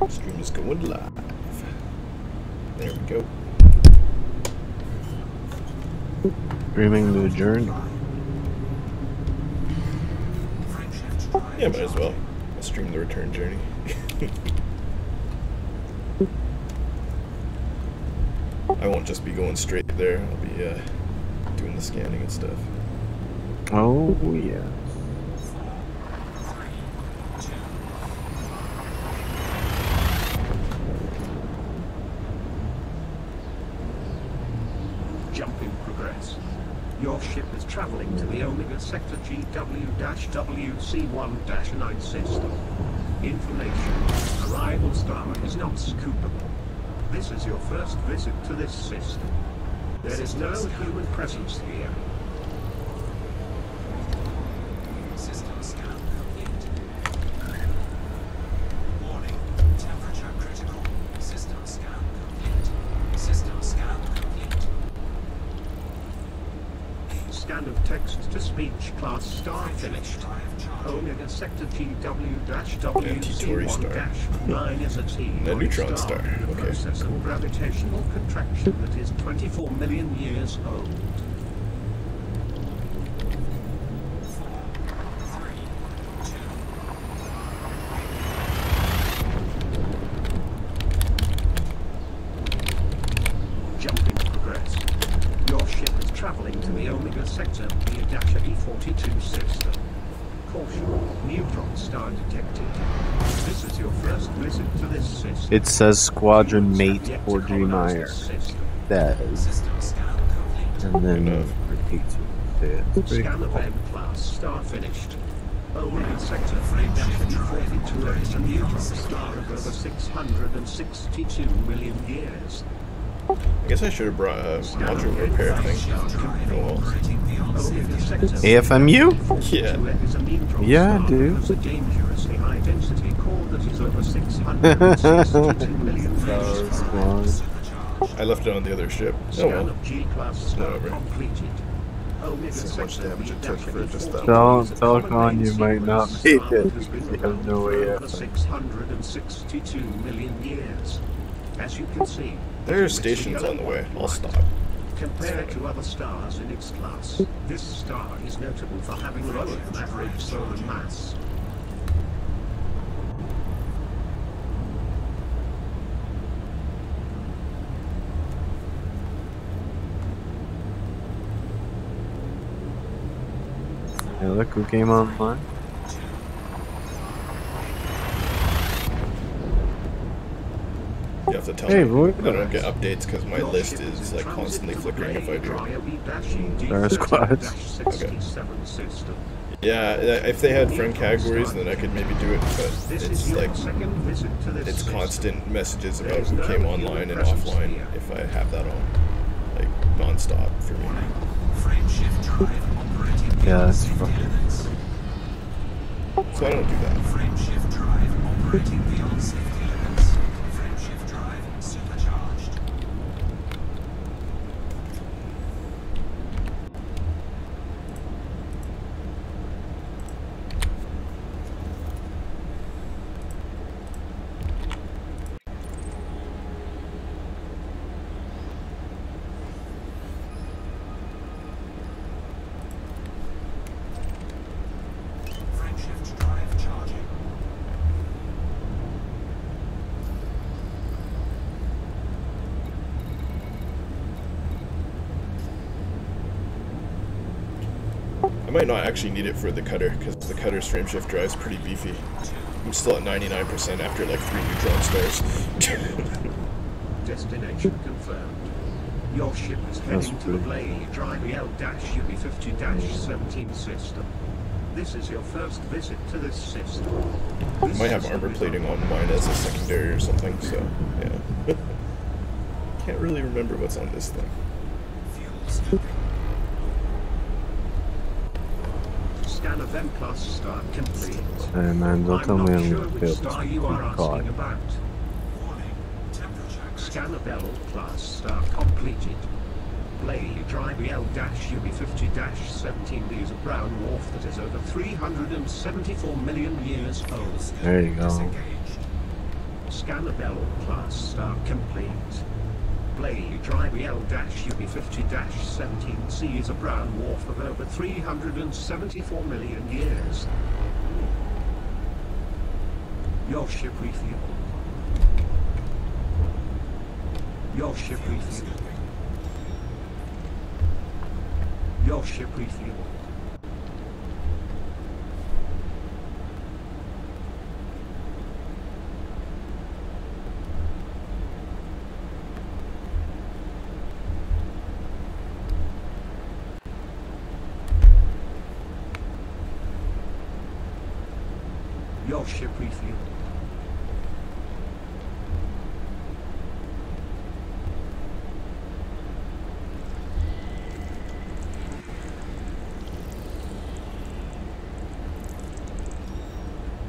Stream is going live. There we go. Streaming to adjourn. Yeah, might as well. I'll stream the return journey. I won't just be going straight there. I'll be doing the scanning and stuff. Oh yeah. Jumping progress. Your ship is traveling to the Omega Sector GW-WC1-9 system. Information. Arrival star is not scoopable. This is your first visit to this system. There is no human presence here. System scan complete. Warning. Temperature critical. System scan complete. System scan complete. Scan of text-to-speech class star finished. Omega Sector GW-WC1-9 is a T. A neutron star. The Okay. process of gravitational contraction that is 24 million years old. Jumping progress. Your ship is traveling to the Omega Sector E-42 system. Caution, neutron star detected. This is your first visit to this system. It says Squadron Mate 4G Meyer. That is. System scan complete. And then repeats it. Scan of M-class star finished. Omega Sector E-42 is a neutron star of over 662 million years. I guess I should have brought a module repair thing. Oh well. Omega Sector AFMU? Yeah. is a neutron Yeah, star dude. of a dangerously high density core that is over 662 million years old. I left it on the other ship. Oh Scan well. of G-class star Whatever. completed. Omega See how much Sector damage it took for just that. Tell Con you might not make it because you have no way over out. 662 million years. As you can see, There's stations on the way. I'll stop. compared to other stars in its class, this star is notable for having lower than average solar mass. Hey, look who came online. You have to tell Hey, me. boy. I don't get updates because my list is like constantly flickering if I do. Star Squad. Yeah, if they had friend categories, then I could maybe do it, but it's like, it's constant messages about who came online and offline if I have that on, like, non-stop for me. Frame shift drive operating Yeah, beyond that's safety fucking. limits. So I don't do that. Frame shift drive operating beyond safety limits. Frame shift drive supercharged. Frame shift drive charging. I might not actually need it for the cutter, because the cutter's frame shift drive is pretty beefy. I'm still at 99% after like 3 neutron stars. Destination confirmed. Your ship is heading to the Blade Drive EL-UB50-17 system. This is your first visit to this system. I might have armor plating on mine as a secondary or something, so yeah. Can't really remember what's on this thing. Fuel scooping. Scan of M-class star complete. Hey man, don't tell me not I'm sure gonna which kill star you are God. asking about. Warning. Temperature Scan of L-class star completed. Blade Drive EL-UB50-17 is a brown dwarf that is over 374 million years old. There you go. disengaged. Scan of L class star complete. Blade Drive L-UB50-17C is a brown dwarf of over 374 million years. Your ship refueled. Your ship refueled. Your ship refueled. Your ship refueled.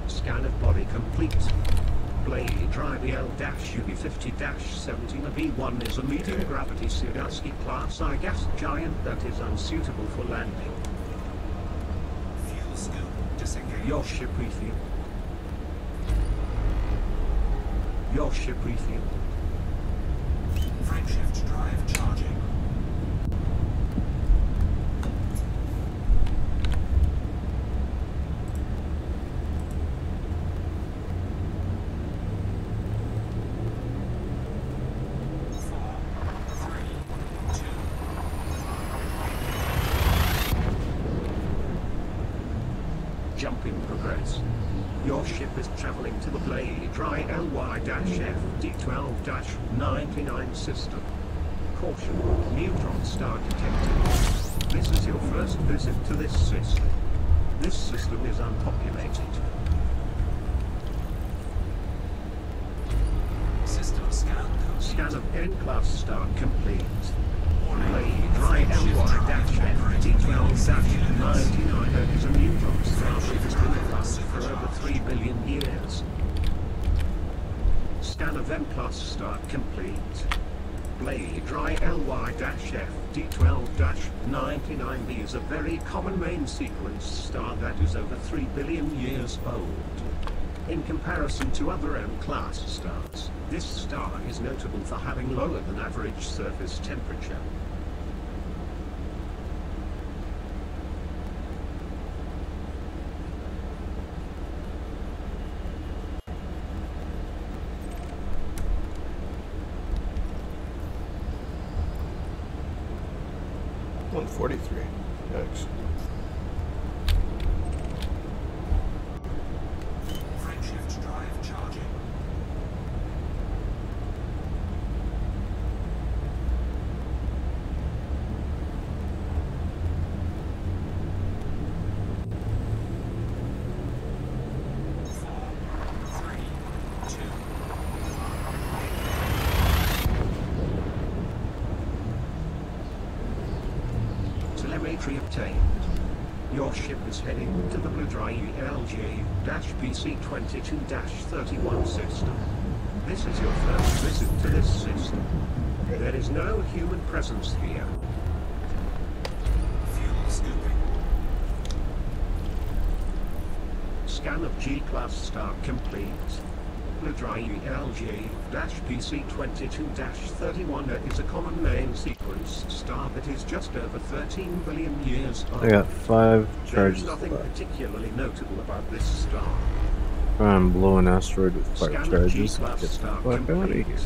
Scan of body complete. Blade Drive L-UB50-17 B1 is a medium gravity Sikorsky class I gas giant that is unsuitable for landing. Fuel scoop disengaged. Your ship refueled. Your ship refueled. Frameshift drive charging. Jump in progress. Your ship is traveling to the Blade Drive LY-FD12-99 system. Caution, neutron star detected. This is your first visit to this system. This system is unpopulated. System scan complete. Scan of N-class star complete. Blade Drive LY-FD12-99 is a neutron star that has been classic for over 3 billion years. Scan of M-class star complete. Blade Drive LY-FD12-99b is a very common main sequence star that is over 3 billion years old. In comparison to other M-class stars, this star is notable for having lower than average surface temperature. $143. Yikes. Frameshift drive charging. Telemetry obtained. Your ship is heading to the Blue Dry LJ-PC22-31 system. This is your first visit to this system. There is no human presence here. Fuel scooping. Scan of G-class star complete. Blue Dry LJ-PC22-31 is a common main sequence star that is just over 13 billion years old. I got 5 There is charges nothing left. particularly notable about this star. I'm blow an asteroid with 5 Scan of charges. G-class Get the star fuck out of complete. here.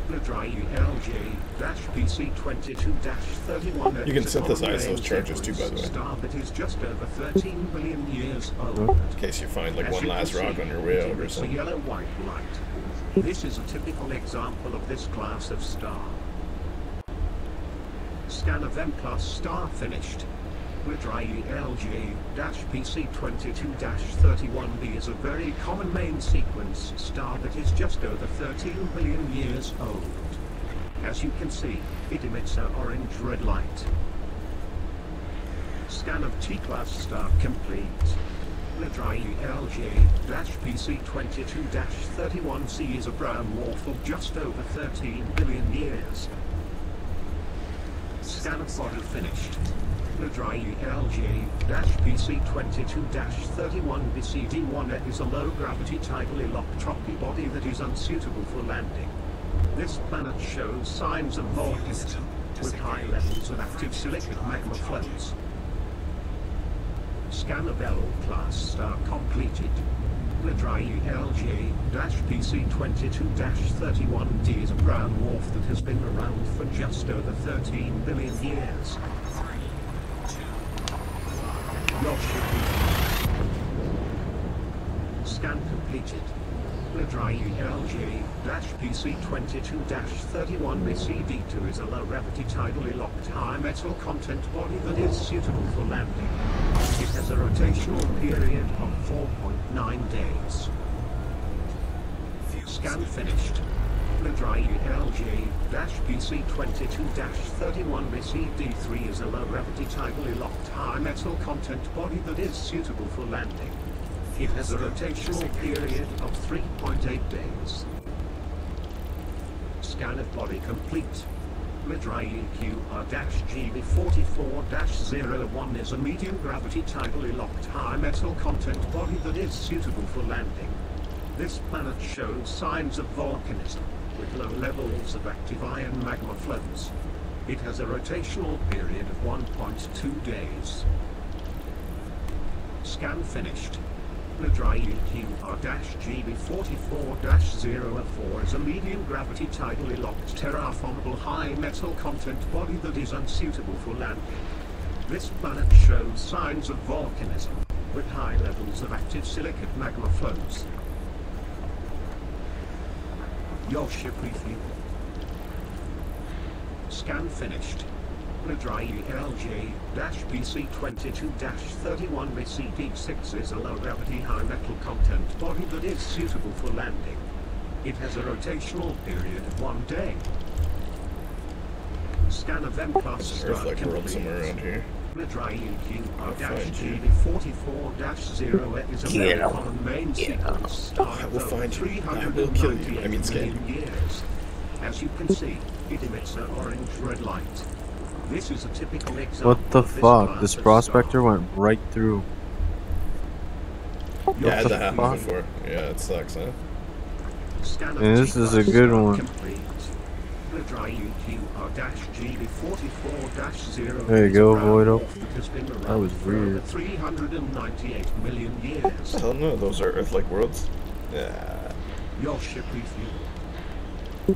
Blue Dry LJ-PC22-31 You can is a common synthesize main those charges too, by the way. sequence star that is just over 13 billion years old. Oh. In case you find like As one you last can rock see, on your way it out or emits a something. yellow-white light. This is a typical example of this class of star. Scan of M-class star finished. Blue Dry LJ-PC22-31b is a very common main sequence star that is just over 13 billion years old. As you can see, it emits an orange-red light. Scan of T-class star complete. Blue Dry LJ-PC22-31c is a brown dwarf of just over 13 billion years. Scan of body finished. Ladrai LJ-PC22-31BCD1 is a low-gravity tidally locked trophy body that is unsuitable for landing. This planet shows signs of volcanism, with high levels of active silicate magma flows. Scan of L class star completed. Ladrai LJ-PC22-31D is a brown dwarf that has been around for just over 13 billion years. Your ship scan completed. Ladrai LJ-PC22-31BCD2 is a low-gravity tidally locked high metal content body that is suitable for landing. It has a rotational period of 4.9 days. Scan finished. Ladrai LJ-PC22-31BCD3 is a low-gravity tidally locked high metal content body that is suitable for landing. It has a rotational period of 3.8 days. Scan of body complete. Ladrai EQR-GB44-01 is a medium gravity tidally locked high metal content body that is suitable for landing. This planet shows signs of volcanism, with low levels of active iron magma flows. It has a rotational period of 1.2 days. Scan finished. Ladrai EQR-GB44-04 is a medium gravity tidally locked terraformable high metal content body that is unsuitable for landing. This planet shows signs of volcanism, with high levels of active silicate magma flows. Your ship refuel. Scan finished. Ladrai LJ-PC22-31BCD6 is a low-gravity high-metal content body that is suitable for landing. It has a rotational period of 1 day. Scan of M-Class star Earth-like world somewhere around here. Ladrai EQR-GB44-08 is a very common main sequence star I will find you. I will 398 kill you. I mean, scan. million years. As you can see, it emits an orange-red light. This is a typical example. What the of fuck? class This of prospector star. went right through. Yeah, I had the that happen fuck? before. Yeah, it sucks, huh? Scan of And this is a T-class good star one. complete. Ladrai EQR-GB44-0 There you is go, a brown Voido. dwarf that has been That around was for over weird. 398 million years. Hell no, those are Earth-like worlds. Yeah. Your ship refuel.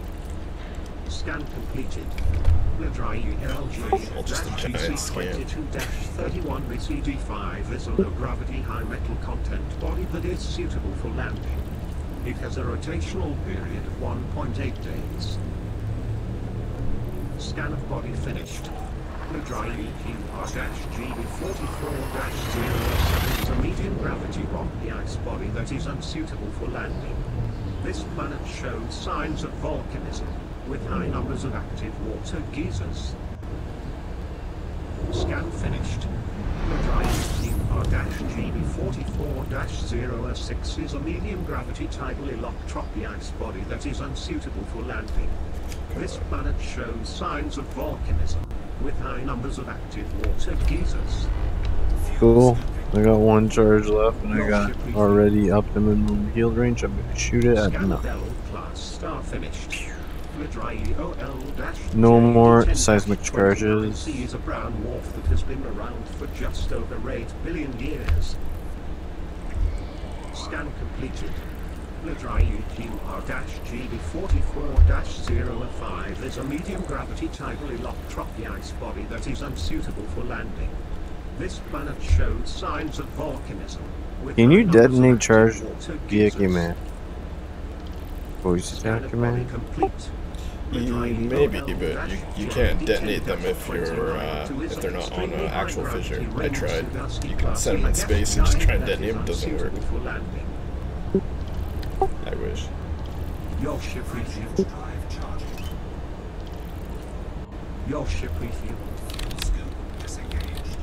Scan completed. Ladrai All just a giant scam. LJ-PC22-31BCD5 is a low-gravity high-metal content body that is suitable for landing. It has a rotational period of 1.8 days. Scan of body finished. Ladrai EQR-GB44-07 is a medium gravity rocky ice body that is unsuitable for landing. This planet shows signs of volcanism, with high numbers of active water geysers. Scan finished. Ladrai EQR-GB44-06 is a medium gravity tidally locked trophy ice body that is unsuitable for landing. This planet shows signs of volcanism, with high numbers of active water geysers. Cool. I got one charge left and I got already up the minimum healed range. I'm gonna shoot it at Scan of nothing. L class star finished. No more seismic charges. C is a brown dwarf that has been around for just over 8 billion years. Scan completed. Ladrai EQR-GB44-05 is a medium gravity tidally locked trophy ice body that is unsuitable for landing. This planet shows signs of volcanism. with Can you high numbers of detonate active charge water vehicle, geysers. man? Voice Scan attacker, of body man? complete. Maybe, but you can't detonate them if they're not on actual fissure. I tried. You can set them in space and just try and detonate them. It doesn't work. I wish. Your ship refueled. Drive charging. Your ship refueled. Fuel scoop disengaged.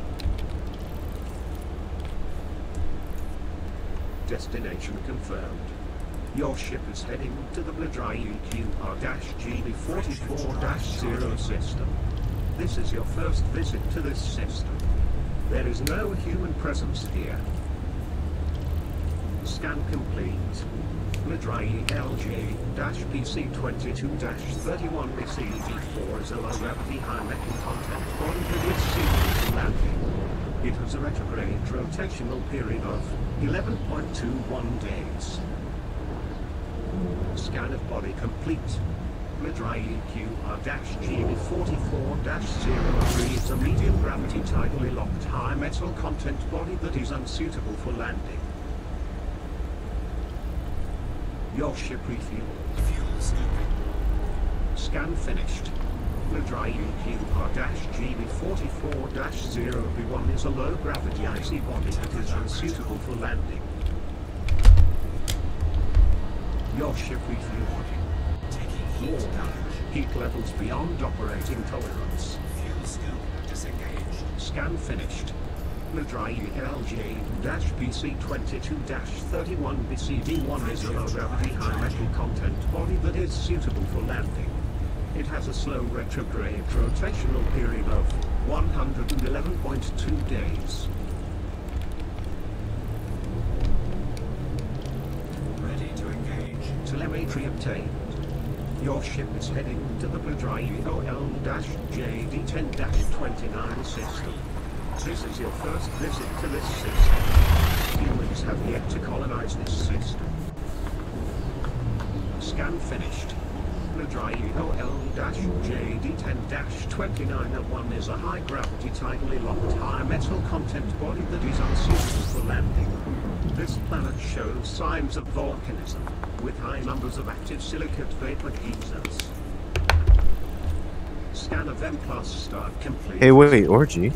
Destination confirmed. Your ship is heading to the Ladrai EQR-GB44-0 system. This is your first visit to this system. There is no human presence here. Scan complete. Madrai LJ-PC22-31BCD4 is a low-gravity high-metal content body that is suitable for landing. It has a retrograde rotational period of 11.21 days. Scan of body complete. Madrai EQR-GB44-03 is a medium gravity tidally locked high metal content body that is unsuitable for landing. Your ship refueled. Fuel scooping. Scan finished. Madrai EQR-GB44-0B1 is a low gravity icy body that is unsuitable for landing. Your ship refueled. Taking heat damage. Heat levels beyond operating tolerance. Fuel scoop disengaged. Scan finished. Madrai LJ-PC22-31BCD1 is a low gravity high metal content body that is suitable for landing. It has a slow retrograde rotational period of 111.2 days. Ready to engage. Telemetry obtained. Your ship is heading to the Madrai OL-JD10-29 system. This is your first visit to this system. Humans have yet to colonize this system. Scan finished. Madrai OL-JD10-2901 is a high-gravity tidally locked high-metal content body that is unsuitable for landing. This planet shows signs of volcanism, with high numbers of active silicate vapor geysers. Scan of M+ start complete. Hey, wait, Orgy.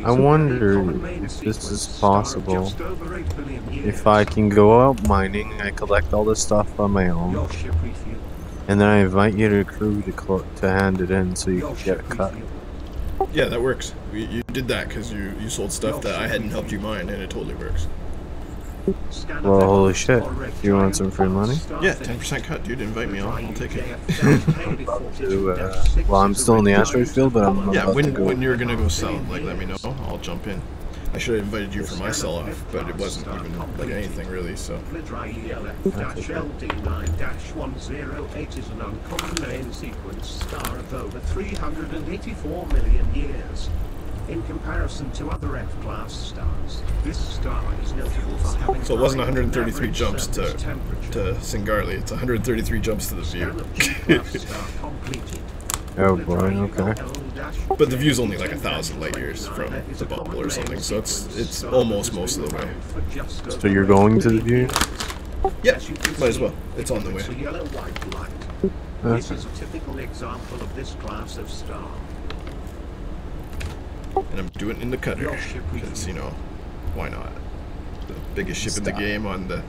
I wonder if this is possible. If I can go out mining, I collect all this stuff on my own, and then I invite you to a crew to hand it in so you can get a cut. Yeah, that works. You did that because you sold stuff that I hadn't helped you mine, and it totally works. Well, holy shit. You want some free money? Yeah, 10% cut, dude. Invite me on. I'll take it. Well, I'm still in the asteroid field, but I'm Yeah, about to go. when you're gonna go sell, like, let me know. I'll jump in. I should have invited you for my sell-off, but it wasn't even like anything really. So. LD9-108 is an uncommon main sequence star of over 384 million years. In comparison to other F-class stars, this star is notable for having So it wasn't high 133 average jumps surface temperature. to Singarli. It's 133 jumps to the view. Scan of G-class star completed. Oh boy, okay. But the view's only like 1,000 light years from the bubble or something, so it's almost most of the way. So you're going to the view? Yeah, might as well. It's on the way. It's a yellow-white light. This is a typical example of this class of star. And I'm doing it in the cutter, because, you know, why not? The biggest ship in the game on the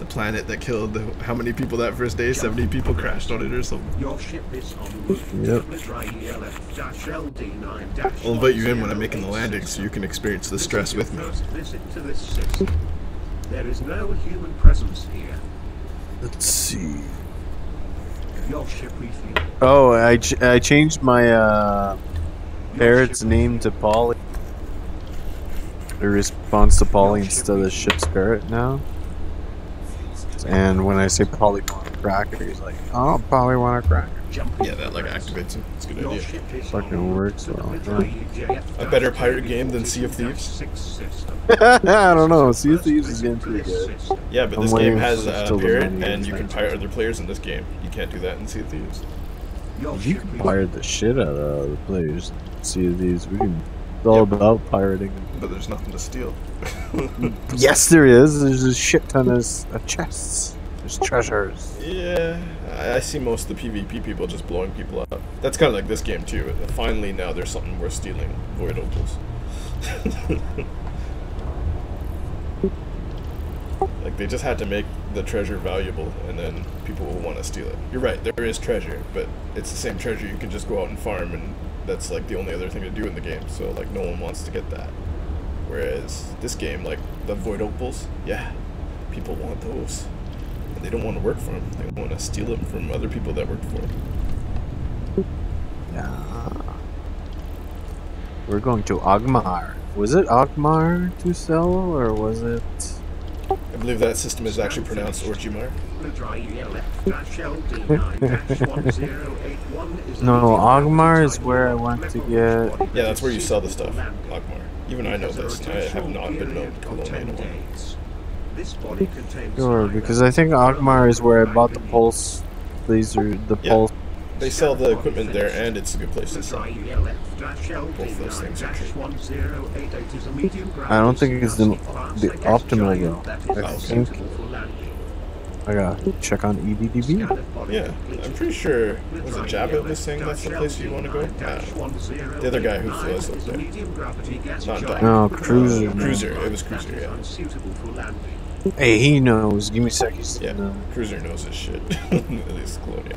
planet that killed how many people that first day? 70 people crashed on it or something. Your ship is on route. Yep. I'll invite you in when I'm making the landing so you can experience the stress with me. First visit to this system. There is no human presence here. Let's see. Your ship refueled. Oh, I changed my parrot's name to Polly. It responds to Polly instead of ship's parrot now. And when I say Polly want a cracker, he's like, oh, Polly want a cracker. Yeah, that like activates him. It's a good idea. Fucking works well. A better pirate game than Sea of Thieves? I don't know. Sea of Thieves is getting pretty good. Yeah, but I'm this waiting game has for a still the pirate, menu and you can expansion. pirate other players in this game. You can't do that in Sea of Thieves. You can pirate the shit out of the players. Sea of Thieves. It's all about pirating. But there's nothing to steal. Yes, there is. There's a shit ton of chests. There's treasures. Yeah, I see most of the PvP people just blowing people up. That's kind of like this game too. Finally, now there's something worth stealing. Void opals. Like they just had to make the treasure valuable, and then people will want to steal it. You're right, there is treasure, but it's the same treasure you can just go out and farm, and that's like the only other thing to do in the game. So like no one wants to get that. Whereas this game, like the void opals, yeah, people want those. They don't want to work for them. They want to steal them from other people that work for them. Yeah. We're going to Ogmar. Was it Ogmar to sell, or was it? I believe that system is actually pronounced Orgrimmar. No, Ogmar is where I went to get. Yeah, that's where you sell the stuff, Ogmar. Even I know this, and I have not been known to Colonia in a while. Sure, because I think Ogmar is where I bought the Pulse laser, the Yeah. Pulse. They sell the equipment there, and it's a good place to sell. Both those things are cheap. I don't think it's the optimal though. I Oh, think I gotta check on EDDB. Yeah, I'm pretty sure, was it Jabbit was saying that's the place you want to go? I don't know. The other guy who flies up there. Not Doc. No, Cruiser. Cruiser, it was Cruiser, yeah. Hey, he knows. Give me seconds. Yeah, No. Cruiser knows his shit. At least Colonia.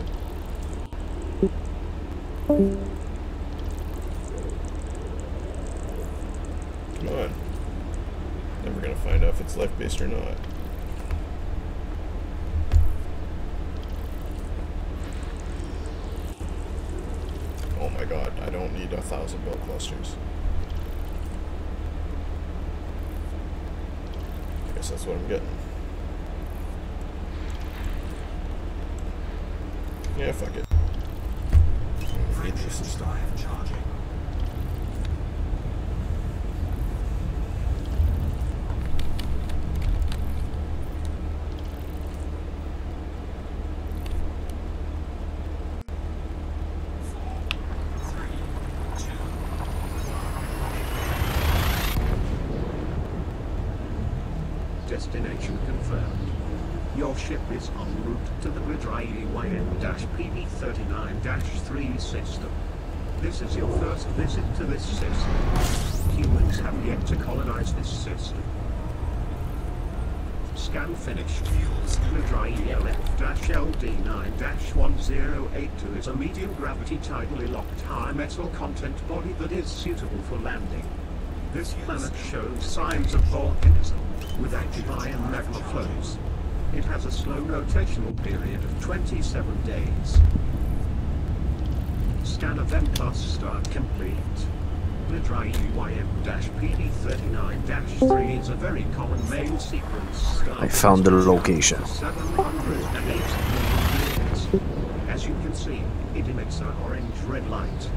Come on. Never gonna find out if it's life-based or not. Oh my god, I don't need 1,000 bell clusters. I guess that's what I'm getting. Yeah, fuck it. I need this system. Charging. Destination confirmed. Your ship is en route to the Gridry YN-PB39-3 system. This is your first visit to this system. Humans have yet to colonize this system. Scan finished. Gridry LF-LD9-1082 is a medium gravity tidally locked high metal content body that is suitable for landing. This planet shows signs of volcanism, with active iron magma flows. It has a slow rotational period of 27 days. Scan of M-Class star complete. Gridry YM-PB39-3 is a very common main sequence star. I found the location. 708 million years. As you can see, it emits an orange-red light.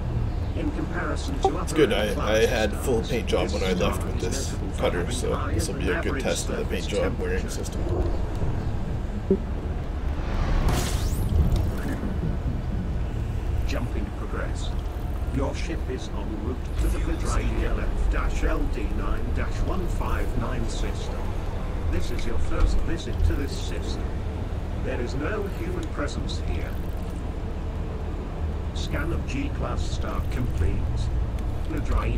In comparison to other It's good, I had full paint job when I left with this cutter, so this will be a good test of the paint job wearing system. Jumping progress. Your ship is en route to the Gridry LF-LD9-159 system. This is your first visit to this system. There is no human presence here. Scan of G-Class star complete. Gridry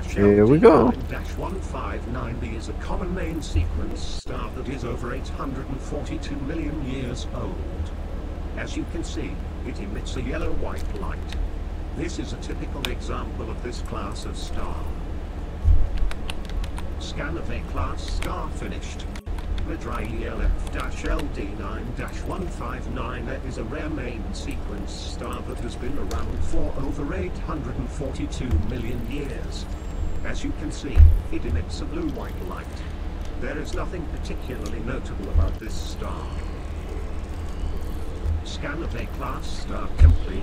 Here we go. LF-159b is a common main sequence star that is over 842 million years old. As you can see, it emits a yellow-white light. This is a typical example of this class of star. Scan of A-Class star finished. Gridry LF-LD9-159 is a rare main sequence star that has been around for over 842 million years. As you can see, it emits a blue-white light. There is nothing particularly notable about this star. Scan of A-Class star complete.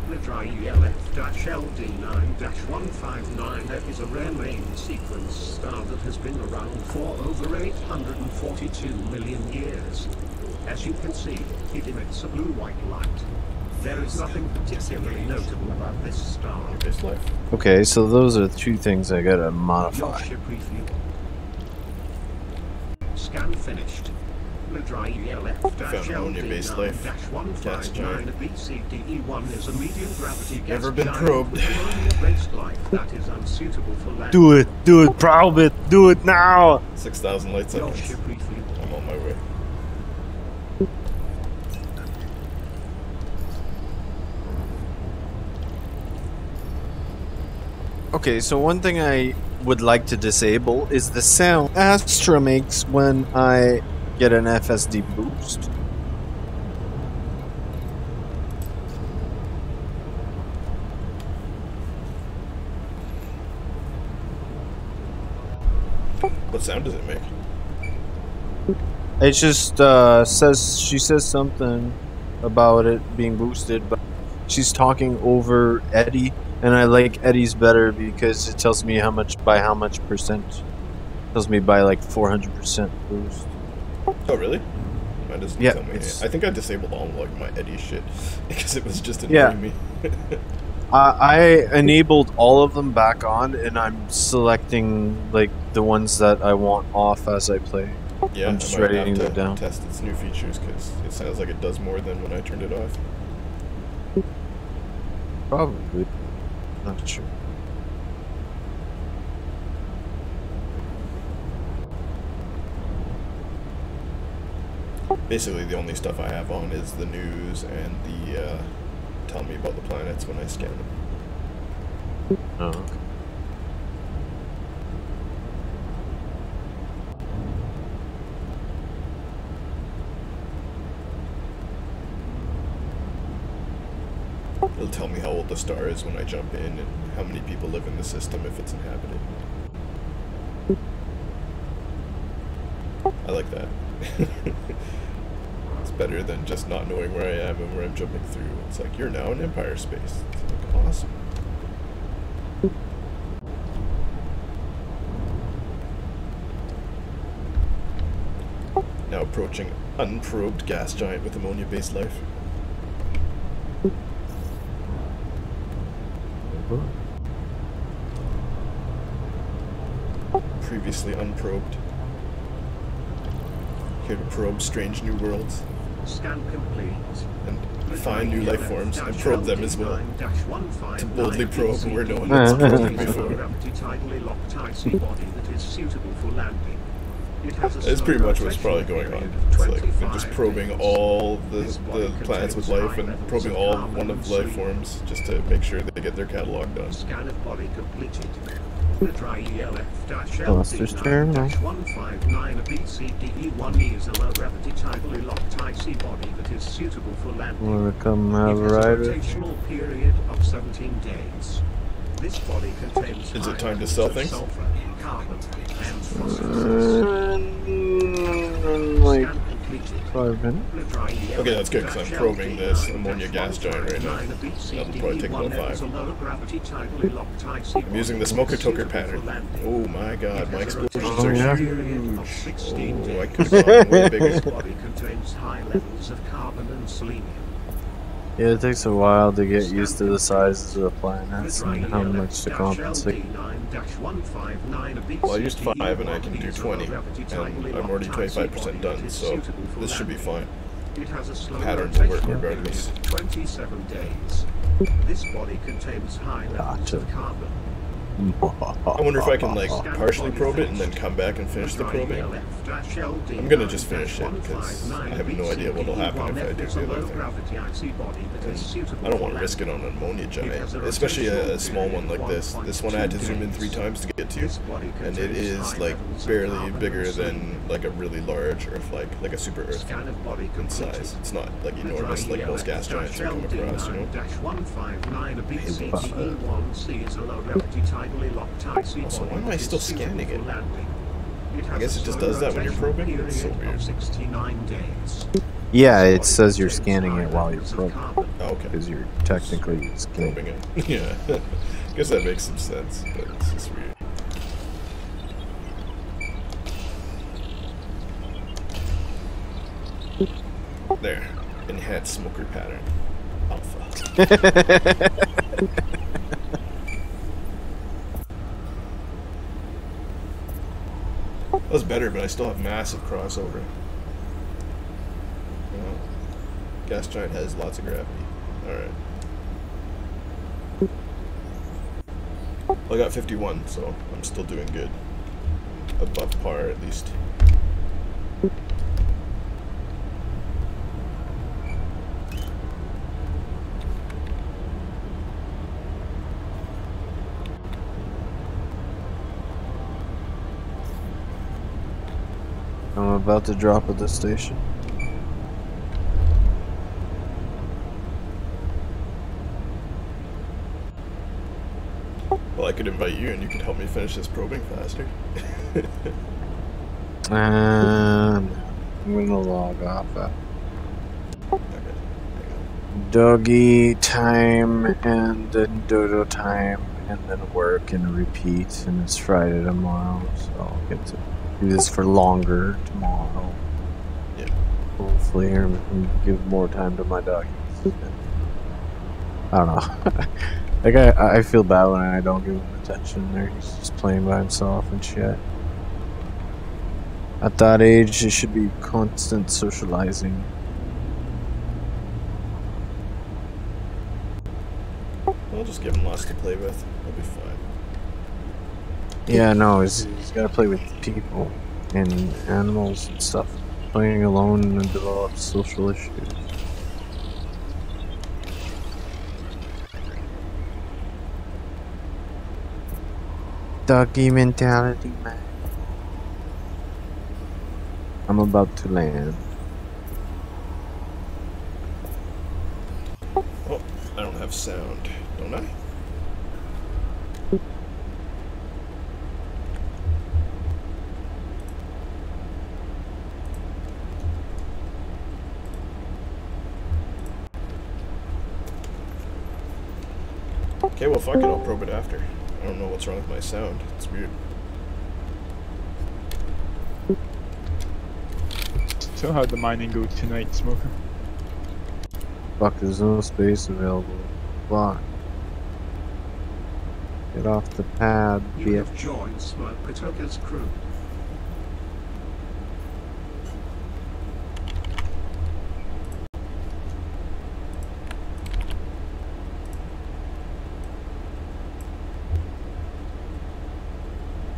Gridry LF-LD9-159 is a rare main sequence star that has been around for over 842 million years. As you can see, it emits a blue-white light. There is nothing particularly notable about this star. It's life. Okay, so those are the two things I gotta Your modify. ship review. Scan finished. Gridry Found ammonia based life. Gas giant. LF-LD9-BCDE1 is a medium gravity gas Never been giant probed. with ammonia-based life that is unsuitable for land. Do it, probe it, do it now. 6,000 light Your seconds. ship review. I'm on my way. Okay, so one thing I would like to disable is the sound Astra makes when I get an FSD boost. What sound does it make? It just she says something about it being boosted, but she's talking over Eddie, and I like Eddie's better because it tells me how much percent. It tells me by like 400% boost. Oh really? Mine doesn't Yeah, tell me. it's- I think I disabled all like my Eddie shit because it was just annoying me. I enabled all of them back on, and I'm selecting like the ones that I want off as I play. Yeah, I'm just I might writing have it down. to test its new features because it sounds like it does more than when I turned it off. Probably. Not sure. Basically, the only stuff I have on is the news and the tell me about the planets when I scan them. Oh, okay. It'll tell me how old the star is when I jump in and how many people live in the system if it's inhabited. I like that. It's better than just not knowing where I am and where I'm jumping through. It's like, you're now in Empire space. It's like, awesome. Now approaching unprobed gas giant with ammonia-based life. Previously unprobed. Here to probe strange new worlds Scan complete. and find new life forms and probe them as well. To boldly probe where no one has has probed probed before. Gravity tidally locked icy body that is suitable for landing. It has a That's slow pretty much what's rotation probably going on. period of It's like they're 25 just probing days. all This the body planets with contains life high and levels probing of all carbon one and of life sleep. forms just to make sure they get their catalog done. Scan of body completed. The dry Cluster's terminal. ELF-LD9-159 BCDE1E is a low gravity tidally locked icy body that is suitable for landing. Wanna come have a It has a ride with me? rotational period of 17 days. This body contains Is it high time to levels sell of things? sulfur, carbon, and phosphorus. Like Scan completed. 5 minutes. Okay, that's good, 'cause I'm probing this ammonia gas giant right now. That'll probably take about 5. I'm using the smoker toker pattern. Oh my god, my explosions Oh, are yeah. huge. Oh, I could have gone way bigger. This body contains high levels of carbon and selenium. Yeah, it takes a while to get used to the sizes of the planets and how much to compensate. Well, I used 5 and I can do 20, and I'm already 25% done, so this should be fine. It has a slow Pattern will work rotational regardless. period of 27 days. This body contains high levels of carbon. I wonder if I can like partially probe it and then come back and finish the probing. I'm gonna just finish it because I have no idea what'll happen if I do the other thing. I don't want to risk it on an ammonia giant, especially a small one like this. This one I had to zoom in 3 times to get to, and it is like barely bigger than like a really large Earth, like a super Earth in size. It's not like enormous like most gas giants I come across, you know. Also, why am I still scanning it? I guess it just does that when you're probing? It's so weird. 69 days. Yeah, it says you're scanning it while you're probing, Oh, okay. because you're technically scanning. Probing it. Yeah. I guess that makes some sense, but it's just weird. There. Enhanced smoker pattern. Alpha. That was better, but I still have massive crossover. You know, gas giant has lots of gravity. Alright. Well, I got 51, so I'm still doing good. Above par, at least. I'm about to drop at the station. Well, I could invite you and you could help me finish this probing faster. I'm gonna log off. Okay. Doggy time and then dodo time and then work and repeat, and it's Friday tomorrow, so I'll get to do this for longer tomorrow. Yeah. Hopefully, I can give more time to my doggies. I don't know. Like I feel bad when I don't give him attention. There, he's just playing by himself and shit. At that age, it should be constant socializing. I'll just give him lots to play with. He'll be fine. Yeah, no, he's got to play with people and animals and stuff. Playing alone develops social issues. Doggy mentality, man. I'm about to land. Oh, I don't have sound, don't I? Okay, well fuck it, I'll probe it after. I don't know what's wrong with my sound. It's weird. So how'd the mining go tonight, Smoker? Fuck, there's no space available. Fuck. Get off the pad, You bitch. have joined Smoke Patoka's crew.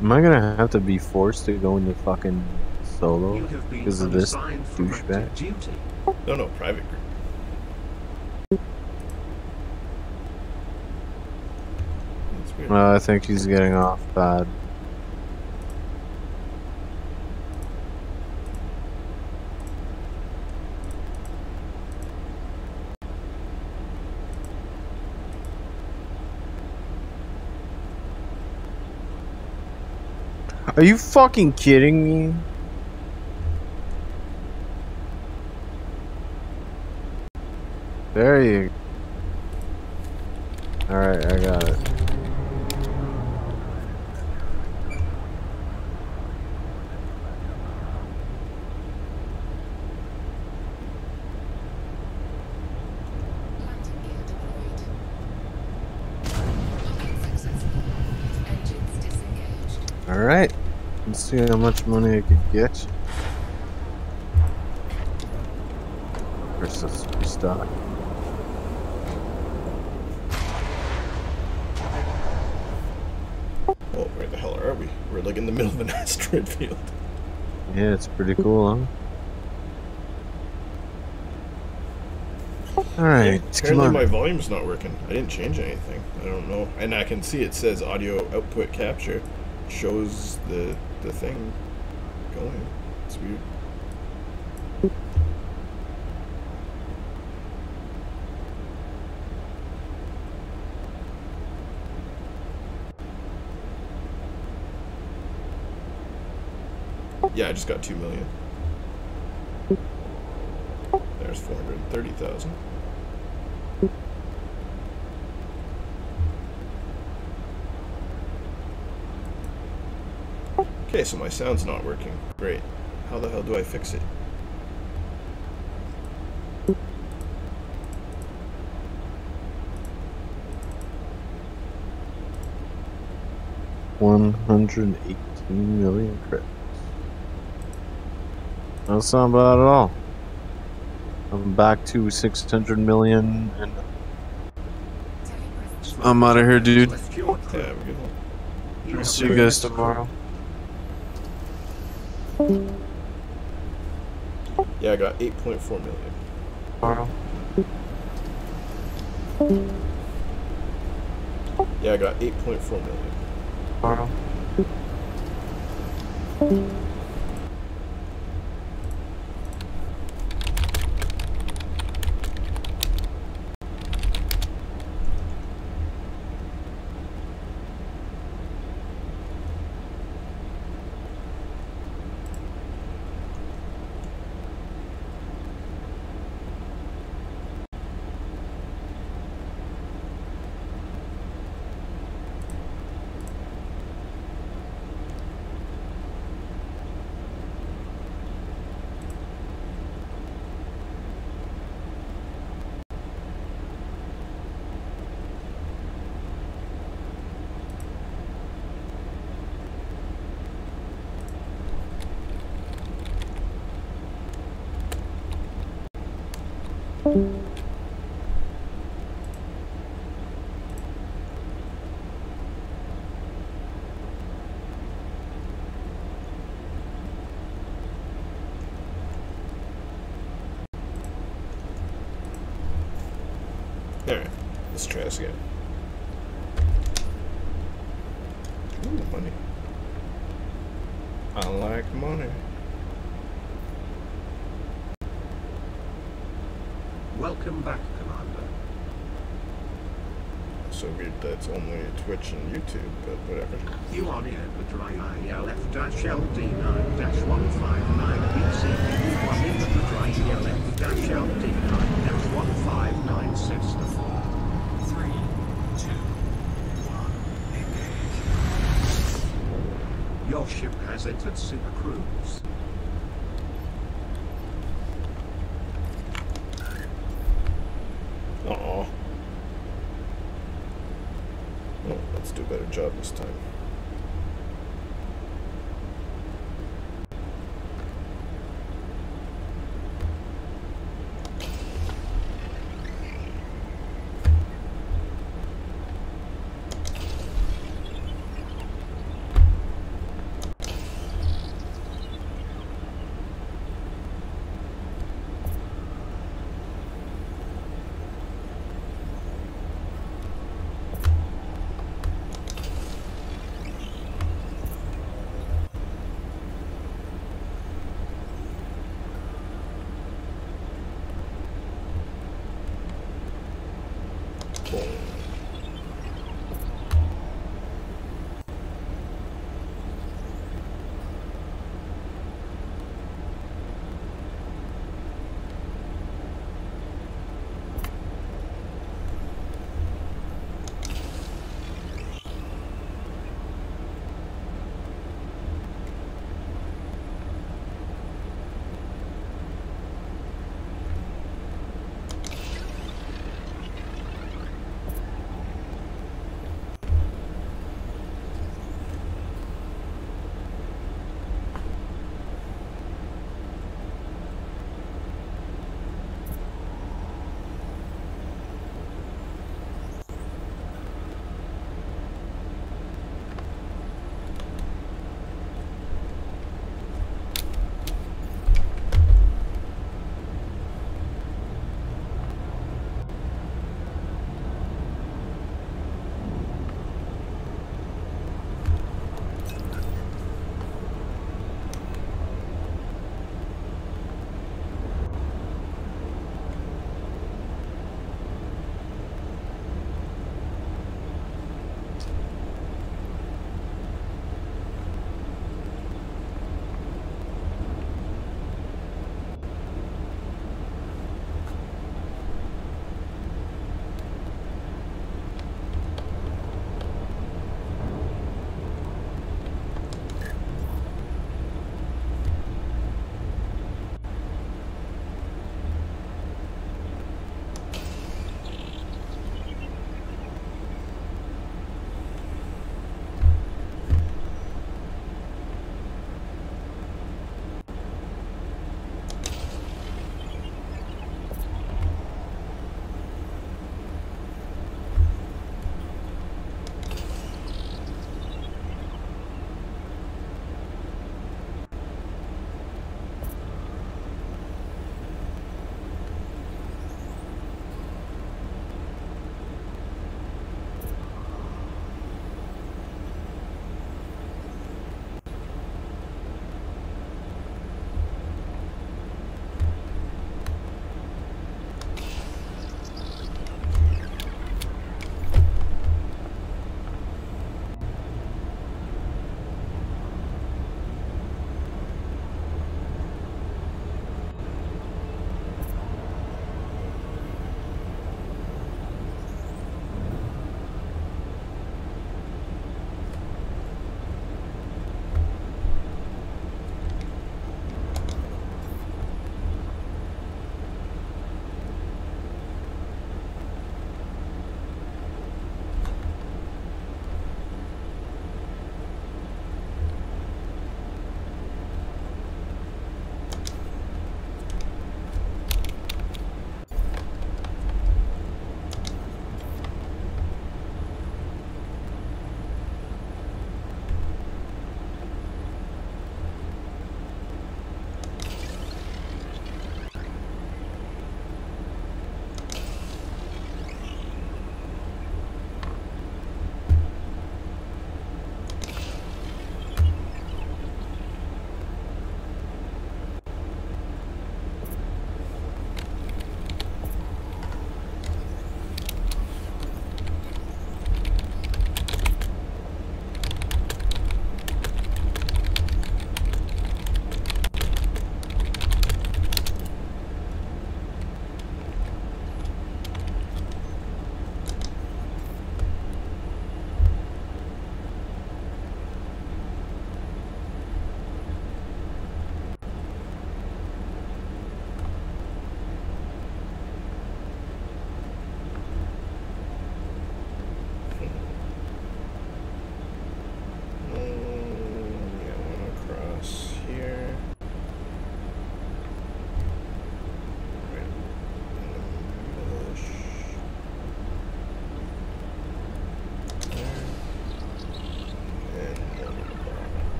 Am I gonna have to be forced to go into fucking solo You have been because of this unassigned for douchebag? active duty. No, private group. It's weird. I think he's getting off bad. Are you fucking kidding me? There you go. Alright, I got it. Landing gear deployed. Locking successful. Engines disengaged. Alright. Let's see how much money I could get. First, let's restock. Oh, where the hell are we? We're like in the middle of an asteroid field. Yeah, it's pretty cool, huh? Alright, come Apparently on. my volume's not working. I didn't change anything. I don't know. And I can see it says audio output capture. Shows the thing going. It's weird. Yeah, I just got 2 million. There's 430,000. Okay, so my sound's not working. Great. How the hell do I fix it? $118 million credits. That's not bad at all. I'm back to 600 million and I'm out of here, dude. Left your crew. Yeah, we good. You have See you guys tomorrow. Yeah, I got 8.4 million. Tomorrow. Yeah, I got 8.4 million. Tomorrow. Alright, let's try this again. Ooh, money. I like money. Welcome back, Commander. So weird that it's only Twitch and YouTube, but whatever. You are near the dry ILF-LD9-159BC. You are near the dry ILF-LD9-159 system. 3, 2, 1, engage. Your ship has entered Super Cruise. Aww. Oh, let's do a better job this time.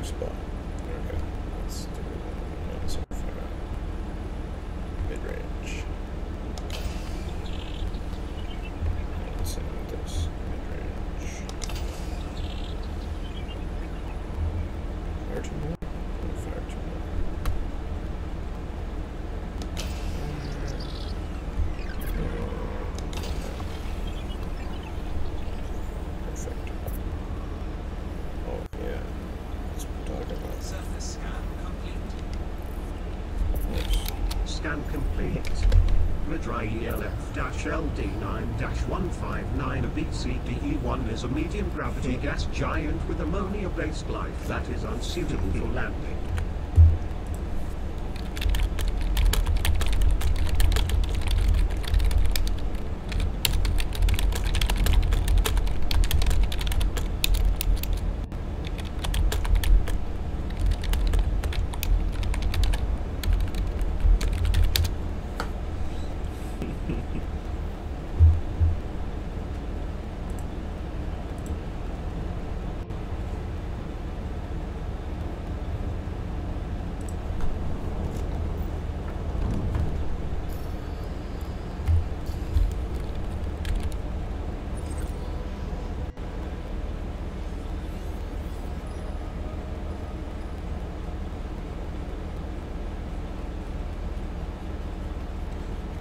new spot. Okay, let's do not so far. Mid-range. Same with this. Mid-range. Fire too much? Fire too much. Perfect. Oh yeah, that's what we're talking about. Surface scan complete. Yes. Scan complete. Midrai ELF-LD9-159 BCDE1 is a medium gravity gas giant with ammonia-based life that is unsuitable for landing.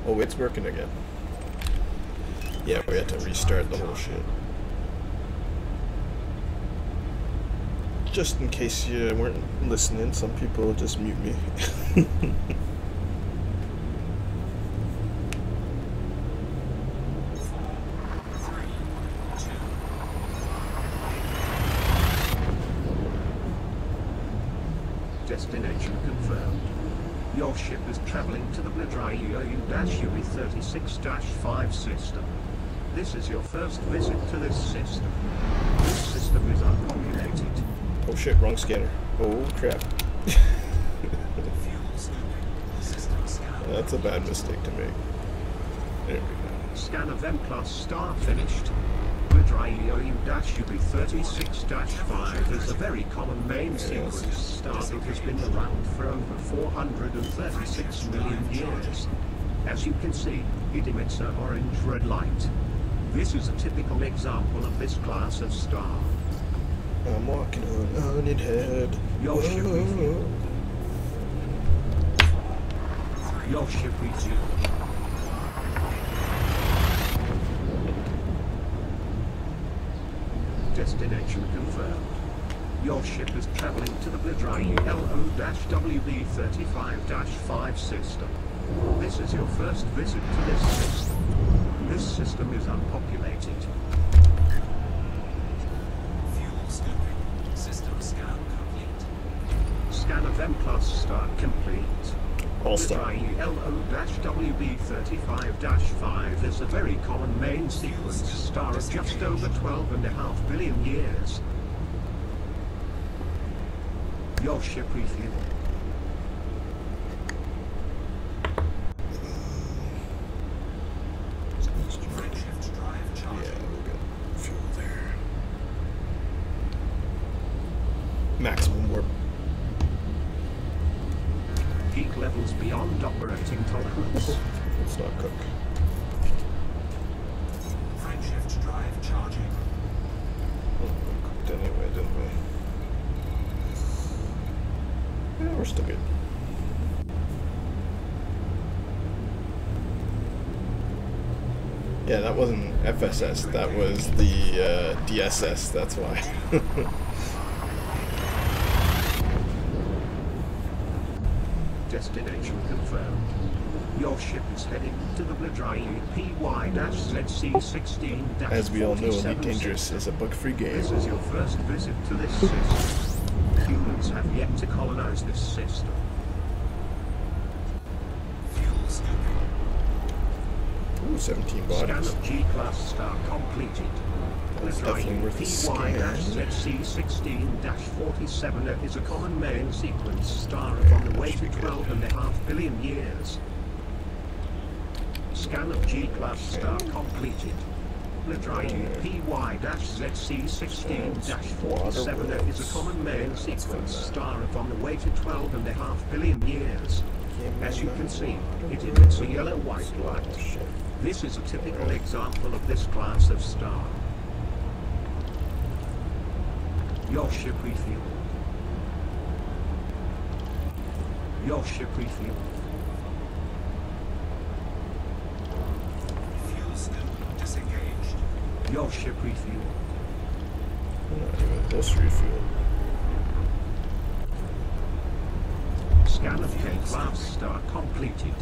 Oh, it's working again. Yeah, we had to restart the whole shit. Just in case you weren't listening, some people just mute me. Destination confirmed. Your ship is traveling to the Midrai UU-UB36-5 system. This is your first visit to this system. This system is unpopulated. Oh shit, wrong scanner. Oh crap. Fuel scooping. System scan. That's a bad mistake to make. There we go. Scan of M-Class star finished. Midrai UU-UB36-5 is a very common main sequence star that has been around for over 436 million years. As you can see, it emits an orange-red light. This is a typical example of this class of star. I'm walking on onion head. Your ship refueled. Your ship refueled. Destination confirmed. Your ship is traveling to the Midrai LO-WB35-5 system. This is your first visit to this system. This system is unpopulated. Fuel scooping. System scan complete. Scan of M-Class star complete. All star. Midrai LO-WB35-5 is a very common main sequence star of just over 12.5 billion years. Your ship refueled. Frameshift drive Yeah, charging. we'll get fuel there. Maximum warp. Heat levels beyond operating tolerance. Let's not cook. Frameshift drive charging. Oh, we cooked anyway, didn't we? Yeah, we're still good. Yeah, that wasn't FSS, that was the DSS, that's why. Destination confirmed. Your ship is heading to the Midrai PY-ZC16-47. As we all know, Elite Dangerous is a bug-free game. This is your first visit to this system. Humans have yet to colonize this system. Fuel scooping. Ooh, 17 Scan bodies. of G-Class star completed. That's definitely worth a scan. PY-ZC16-47 is a common main sequence star of on the way to 12.5 billion years. Scan of G-Class star completed. Ladryae PY-ZC16-47 is a common main sequence star of on the way to 12.5 billion years. As you can see, it emits a yellow-white light. This is a typical example of this class of star. Your ship refueled. Your ship refueled. Fuel scoop disengaged. Your ship refueled. Not even this refuel. Scan of K-class star completed.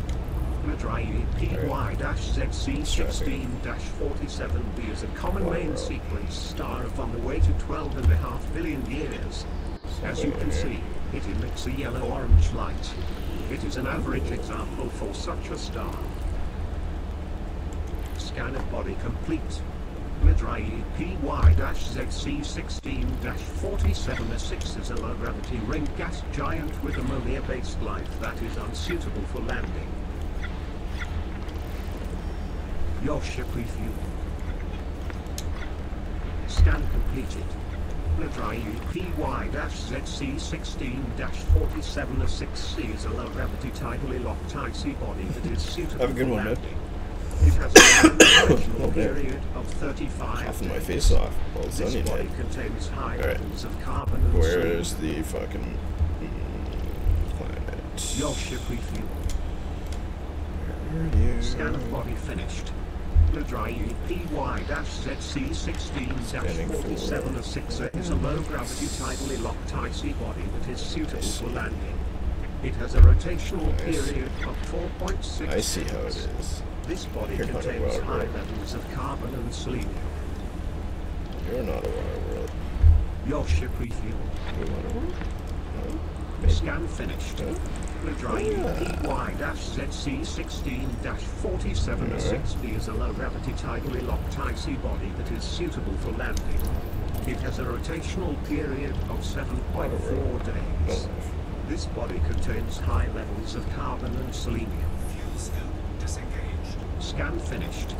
Ladryae PY-ZC16-47b is a common main sequence star of on the way to 12.5 billion years. As you can see, it emits a yellow-orange light. It is an average example for such a star. Scan of body complete. Ladryae PY-ZC16-47A6 is a low-gravity ring gas giant with ammonia-based life that is unsuitable for landing. Your ship refueled. Scan completed. Ladryae PY-ZC16-47A6C is a low-gravity tidally locked icy body that is suitable Have a good for one, man. landing. It has a operational period of 35 Coughing my days. face off. Well, it's This onion body head. contains high Alright. levels of carbon and Where's selenium. the fucking planet? Your ship refueled. Where are you? Scan of body finished. Ladryae PY-ZC16-47A6 is a low-gravity tidally locked icy body that is suitable for landing. It has a rotational period of 4.6 I see how it days. is. This body You're not a contains water high world. levels of carbon and selenium. You're not a water world. Your ship refueled. You water world? No? Maybe. Scan finished. Ladryae PY-ZC16-47A6b is a low-gravity tidally locked icy body that is suitable for landing. It has a rotational period of 7.4 days. This body contains high levels of carbon and selenium. Fuel scoop disengaged. Scan finished.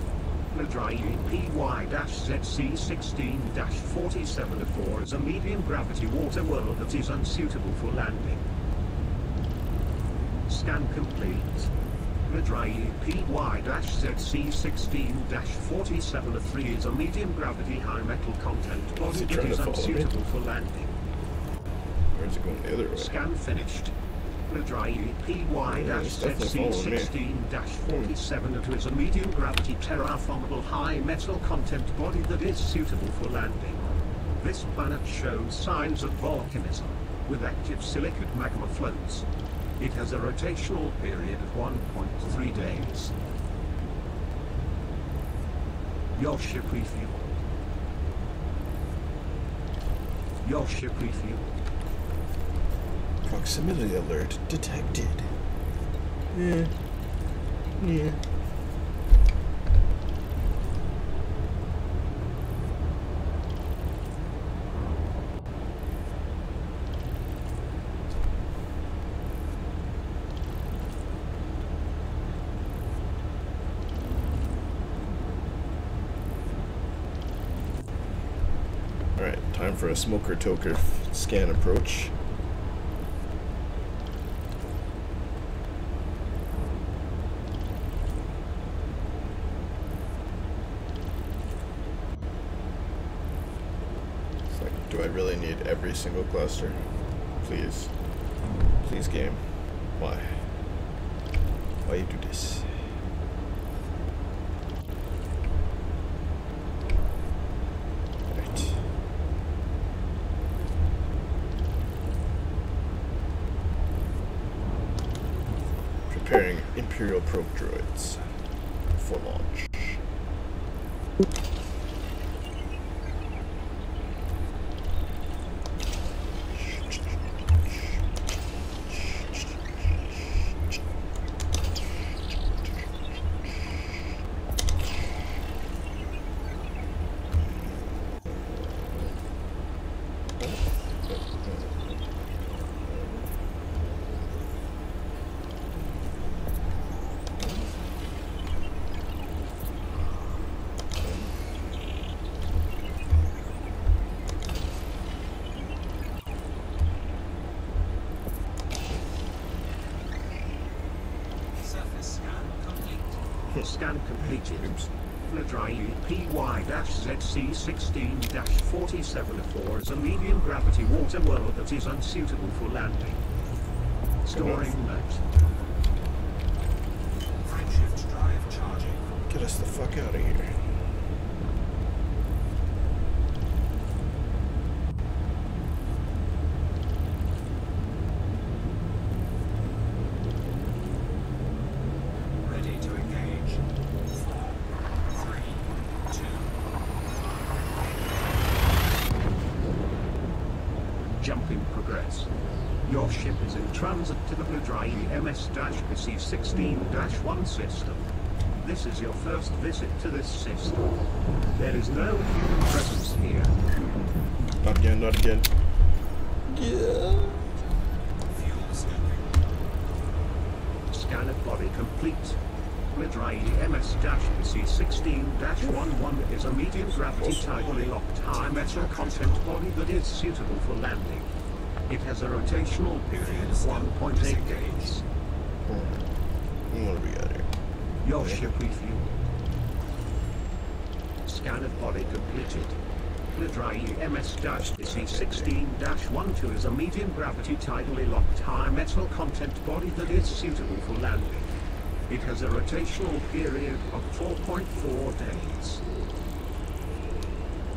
Ladryae PY-ZC16-47A4 is a medium-gravity water world that is unsuitable for landing. Scan complete. Ladryae PY-ZC16-47A3 is a medium-gravity high-metal content body that trying is to follow me? unsuitable for landing. Where's it going the other way? Scan finished. Ladryae PY-ZC16-47A2 is a medium-gravity terraformable high-metal content body that is suitable for landing. This planet shows signs of volcanism, with active silicate magma flows. It has a rotational period of 1.3 days. Your ship refueled. Your ship refueled. Proximity alert detected. Yeah. Yeah. Alright, time for a smoker toker scan approach. It's like, do I really need every single cluster? Please. Please, game. Why? Why you do this? Right. Preparing Imperial probe droids for launch. Scan completed. Oops. Fladryi PY-ZC16-4704 is a medium gravity water world that is unsuitable for landing. Storing note. Frameshift drive charging. Get us the fuck out of here. Ready to engage. 4, 3, 2. Jumping progress. Your ship is in transit to the Fladryi MS-PC16-1 system. This is your first visit to this system. There is no human presence here. Not again, not again. Yeah. Fuel scaling. Scan of body complete. Fladryi MS-PC16-11 is a medium gravity tidally locked high metal content body that is suitable for landing. It has a rotational period of 1.8 days. What do we got here? Your ship refueled. Scan of body completed. Fladryi MS-PC16-12 is a medium gravity tidally locked high metal content body that is suitable for landing. It has a rotational period of 4.4 days.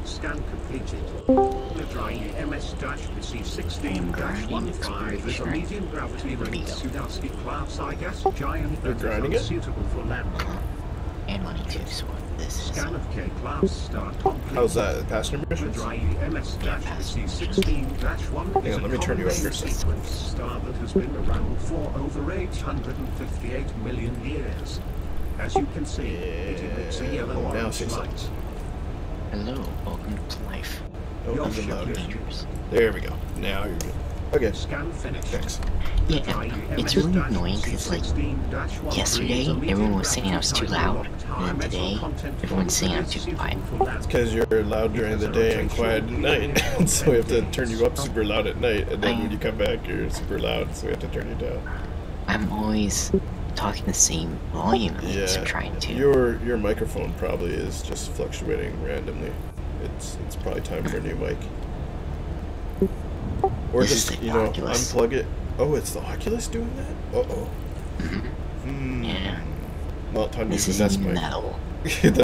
Scan completed. Fladryi MS-PC16-15 is a medium gravity ring Sudarsky class gas giant They're that grinding is it? unsuitable for landing. And money too, so this is Scan of K class start complete. How's that? Passenger missions? Fladryi MS-PC16-1 Hang on, let me turn you up for a combination second. sequence star that has been around for over 858 million years. As you can see, it emits a Yeah, now yellow-orange say something. light. hello, welcome to life. Oh, Your even ship louder. Strangers. There we go. Now you're good. Okay. Scan finished. Thanks. Yeah, it's really annoying because like yesterday everyone was saying I was too loud, and then today everyone's saying I'm too quiet. It's because you're loud during the day and quiet at night, and so we have to turn you up super loud at night, and then when you come back, you're super loud, so we have to turn you down. I'm always talking the same volume, at least I'm trying to. Your microphone probably is just fluctuating randomly. It's probably time for a new mic. Or This is just, the you know, Oculus. unplug it. Oh, it's the Oculus doing that? Uh-oh. Yeah, Not time to this use the isn't Nest even mic. that old.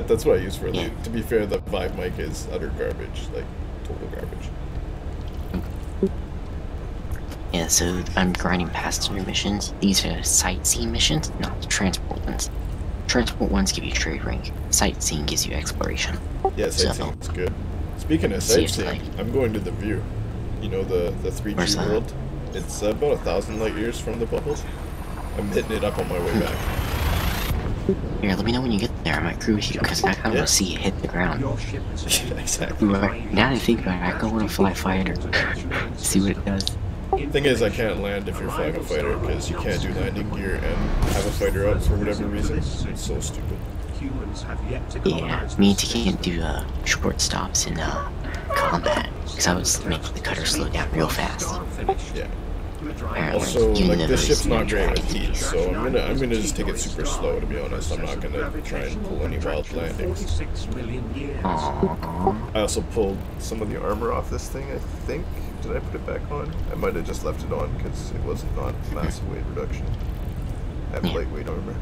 That's what I use for. Yeah. To be fair, the Vive mic is utter garbage, like total garbage. Yeah, so I'm grinding passenger missions. These are sightseeing missions, not the transport ones. Transport ones give you trade rank. Sightseeing gives you exploration. Yeah, So- sightseeing's good. Speaking of See if, sightseeing, like- I'm going to the View. You know the 3G Where's that? world. It's about 1,000 light years from the bubbles. I'm hitting it up on my way back. Here, let me know when you get there. I might cruise you, because I kind of Yeah. want to see it hit the ground. Your ship is Exactly. Right. Now that I think about it, I kind of want to fly a fighter. See what it does. Thing is, I can't land if you're flying a fighter because you can't do landing gear and have a fighter up for whatever reason. It's so stupid. Humans have yet to Yeah, colonize me this too can't do short stops in combat, because I was making the cutter slow down real fast. Yeah. Apparently, Also, you like know this those ship's not great with dragons. heat, so I'm gonna just take it super slow. To be honest, I'm not gonna try and pull any wild landings. 46 million years. Aww. I also pulled some of the armor off this thing. I think. Did I put it back on? I might have just left it on because it was not massive weight reduction. I have Yeah. lightweight armor.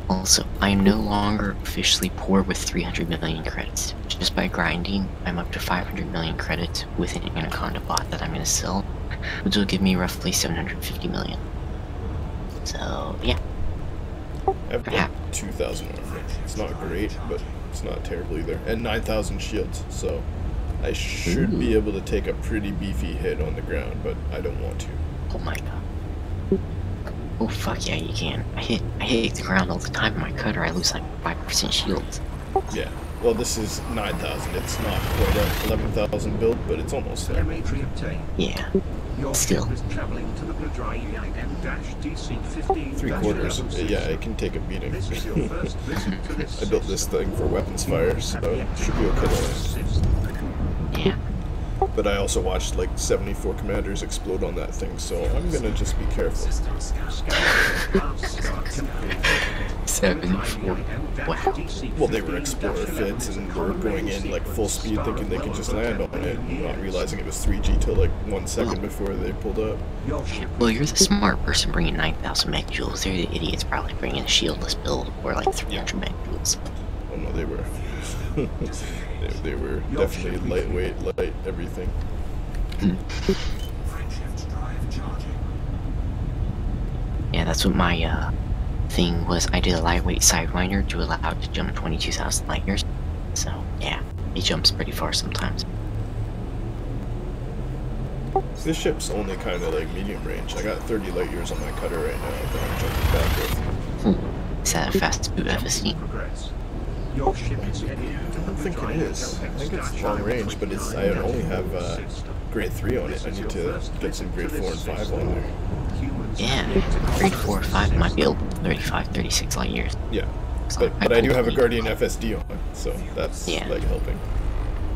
Also, I am no longer officially poor with 300 million credits. Just by grinding, I'm up to 500 million credits with an Anaconda bot that I'm going to sell, which will give me roughly 750 million. So, yeah. I have like 2,000 armor. It's not great, but it's not terrible either. And 9,000 shields, so I should be able to take a pretty beefy hit on the ground, but I don't want to. Oh my god. Oh fuck yeah, you can. I hit the ground all the time in my cutter. I lose like 5% shields. Yeah. Well, this is 9,000. It's not quite a 11,000 build, but it's almost there. Entry obtained. Yeah. Your Still. ship is traveling to the Fladryi IM-DC-15. 3/4. Yeah, it can take a beating. This is your first visit to this I built this thing for weapons fire, so it should be okay to land. Yeah. But I also watched like 74 commanders explode on that thing, so I'm gonna just be careful. System scan. 74. Wow. Well, they were Explorer fits and were going in like full speed thinking they could just land on it, not realizing it was 3G till like 1 second before they pulled up. Well, you're the smart person bringing 9,000 megajoules. They're the idiots probably bringing a shieldless build or like 300 megajoules. Oh no, they were. they were definitely lightweight, light everything. Frameshift drive charging. Yeah, that's what my thing was. I did a lightweight sidewinder to allow it to jump 22,000 light years. So yeah, it jumps pretty far sometimes. This ship's only kind of like medium range. I got 30 light years on my cutter right now that I'm jumping back with. Is that a fast boot FSD? Your ship is heading I don't think it is. I think it's long range, but it's I only have grade 3 on it. I need to get some grade 4 and 5 on there. Yeah, grade 4 or 5 might be able 35, 36 light years. Yeah, So but I do have a pulled- Guardian FSD on, so that's Yeah. like helping.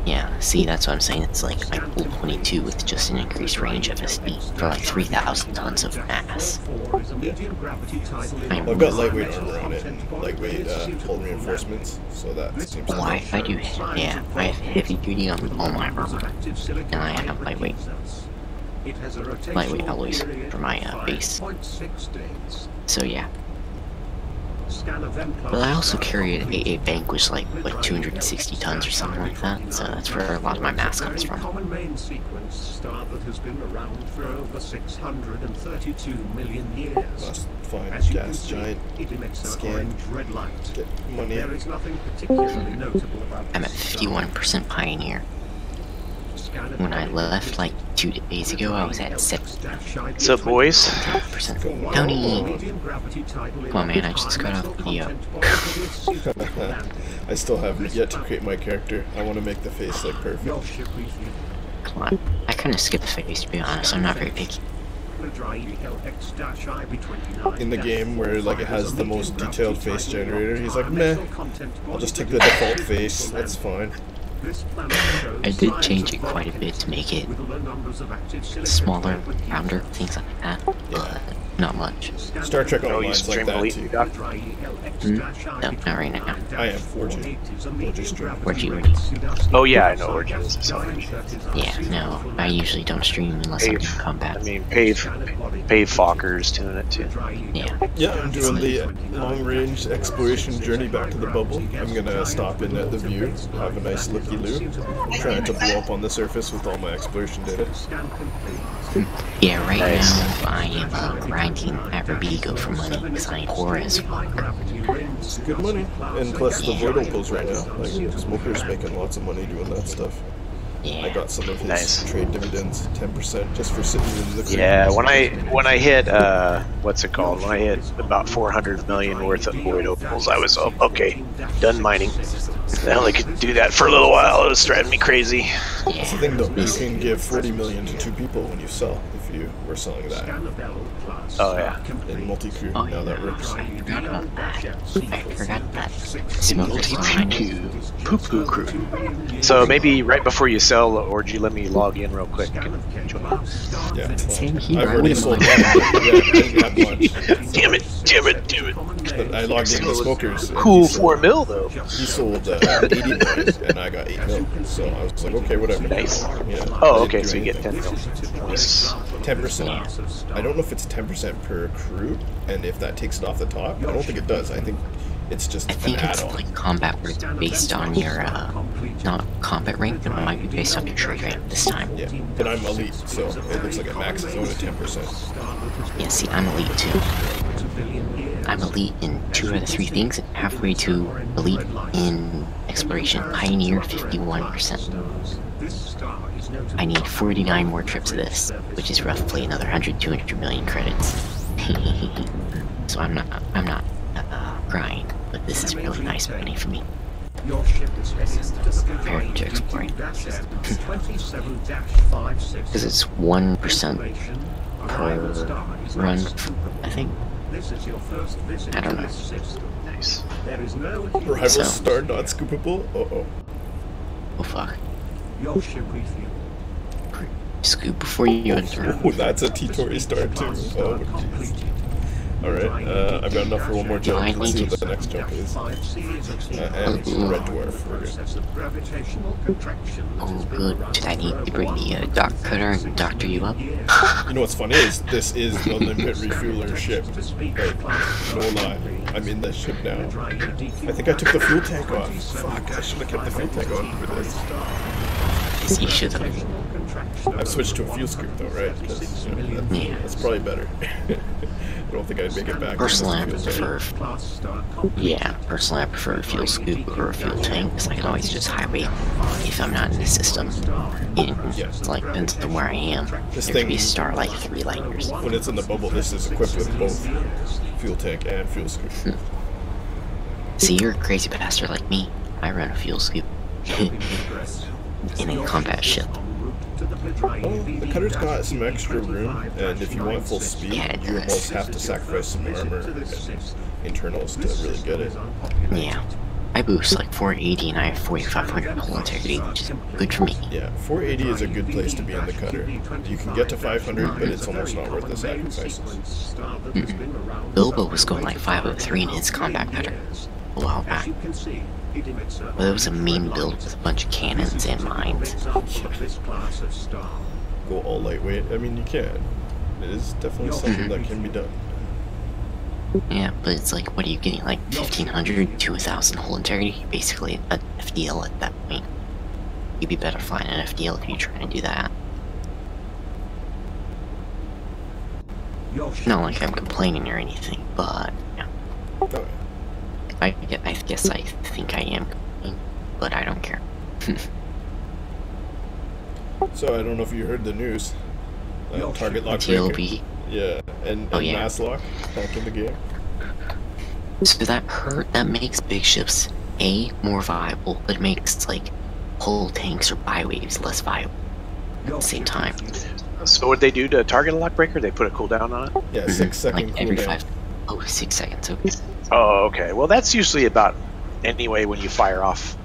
Yeah, see, that's what I'm saying. It's like I pulled 22 with just an increased range FSD for like 3,000 tons of mass. I've got lightweight armor on it and lightweight hull reinforcements, so that seems Well, I do, yeah, I have heavy duty on all my armor, and I have lightweight alloys for my base. So yeah. But I also carry an AA Vanquish like 260 tons or something like that, so that's where a lot of my mass comes from. Common main sequence star that has been around for over 632 million years. must find As you can gas see, giant, it emits an scan, orange red light. get money. There is nothing particularly notable about I'm at this 51% Pioneer. star. When I left like 2 days ago, I was at 7%. What's up, boys? Tony! Come on, man, I just got off video. I still haven't yet to create my character. I want to make the face like perfect. Come on. I kind of skipped the face, to be honest. I'm not very picky. In the game where like it has the most detailed face generator, he's like, meh, I'll just take the default face, that's fine. I did change it quite a bit to make it smaller, rounder, things like that, but not much. Star Trek Oh, you Online's like stream that Elite, too. Doc? No, not right now. I am, Orgy. Orgy stream. Where'd you? Oh yeah, I know Origin is a selling. Yeah, no, I usually don't stream unless I'm in Pave. combat. I mean, Pave Fokkers doing it too. Yeah. Yeah, I'm doing the long-range exploration journey back to the bubble. I'm gonna stop in at the view, have a nice looky-loo, trying to blow up on the surface with all my exploration data. Yeah, right Nice. now I am grinding at Rubigo for money because I am poor as fuck. It's good money, and plus the void opals right now. Like Smoker's making lots of money doing that stuff. I Yeah. got some of his Nice. trade dividends, 10% just for sitting in the creek. Yeah, when I hit what's it called? When I hit about 400 million worth of void opals, I was okay, done mining. I only could do that for a little while. It was driving me crazy. That's the thing though, you can give 40 million to 2 people when you sell, if you were selling that Oh yeah. in multi-crew. Oh, Now that works. I forgot about that. I forgot that. Smoker's behind it. Poo-poo crew. So maybe right before you sell Orgy, let me log in real quick. And join. Yeah, well, Same here, I've I already wouldn't sold mind. one, but yeah, I didn't have much. Damn it! Damn it! Damn it! But I logged into Smokers. and Cool he sold- 4 mil though. He sold 80 million, and I got 8 mil. So I was like, okay, whatever. Nice. Yeah, Oh, I okay, didn't so do you get anything. 10 mil. Nice. 10%. I don't know if it's 10% per crew, and if that takes it off the top. I don't think it does. I think it's just I an think it's add-on. like combat where it's based on your, not combat rank, but it might be based on your trade rank this time. Yeah, but I'm elite, so it looks like it maxes out at 10%. Yeah, see, I'm elite too. I'm elite in 2 out of 3 things, and halfway to elite in exploration. Pioneer 51%. I need 49 more trips of this, which is roughly another 200 million credits. So I'm not grind, but this is really nice money for me. Your ship is heading to the Compared to exploring. 27-56. Because it's 1% per run, I think. This is your first visit I don't to know. this system. Nice. There is no Rival So- star not scoopable? Uh-oh. Oh fuck. your ship refuel. Scoop before you enter. Oh, that's a T-Tory star too. Oh, jeez. Alright, I've got enough for one more jump. Let's see what the next jump is. And Red Dwarf. We're good. Oh, good. Did I need to bring the dock cutter and doctor you up? You know what's funny is this is the Limpet Refueler ship. Like, no lie. I'm in that ship now. I think I took the fuel tank off. Fuck, I should have kept the fuel tank on for this. You should have. I've switched to a fuel scoop though, right? 'Cause, you know, that's probably better. I don't think I'd make it back. Personally, I prefer. Yeah, personally, I prefer a fuel scoop or a fuel tank because I can always just highway if I'm not in the system. And like depends on where I am. This There thing- could be a star like 3 light years. When it's in the bubble, this is equipped with both fuel tank and fuel scoop. See, you're a crazy bastard like me. I run a fuel scoop in a combat ship. Well, the cutter's got some extra room, and if you want full speed, Yeah, it you does. almost have to sacrifice some armor and internals to really get it. Yeah. I boost like 480 and I have 4500 hull integrity, which is good for me. Yeah, 480 is a good place to be in the cutter. You can get to 500, but it's almost not worth the sacrifices. Bilbo was going like 503 in his combat cutter a while back. But it was a mean build with a bunch of cannons and mines. Go all lightweight. I mean, you can. It is definitely something that can be done. Yeah, but it's like, what are you getting? Like 1500 to 1000 hull integrity? Basically an FDL at that point. You'd be better flying an FDL if you're trying to do that. Not like I'm complaining or anything, but yeah. Oh, I guess I think I am complaining, but I don't care. so I don't know if you heard the news. Target lock breaker. TLB. Yeah, and Oh, yeah. mass lock back in the game. So that makes big ships more viable, but it makes like hull tanks or bywaves less viable at the same time. So what they do to target a lock breaker? They put a cooldown on it? Yeah, 6 second Like every cooldown. 6 seconds. Okay. Oh, okay. Well, that's usually about anyway when you fire off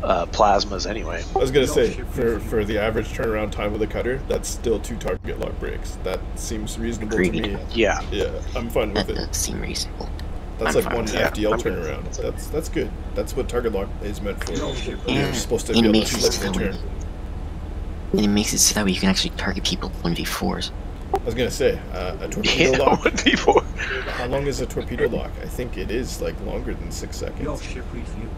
plasmas anyway. I was gonna say, for the average turnaround time with a cutter, that's still 2 target lock breaks. That seems reasonable to Agreed. me. Yeah. Yeah, I'm fine That with it. does seem reasonable. That's I'm like fine one with that. FDL I'm good. turnaround. That's good. That's what target lock is meant for. Yeah, You're supposed to and be it able makes to it flip so the turn. And it makes it so that way you can actually target people 1v4s. I was gonna say, a torpedo Yeah, lock. what people? How long is a torpedo lock? I think it is like longer than 6 seconds.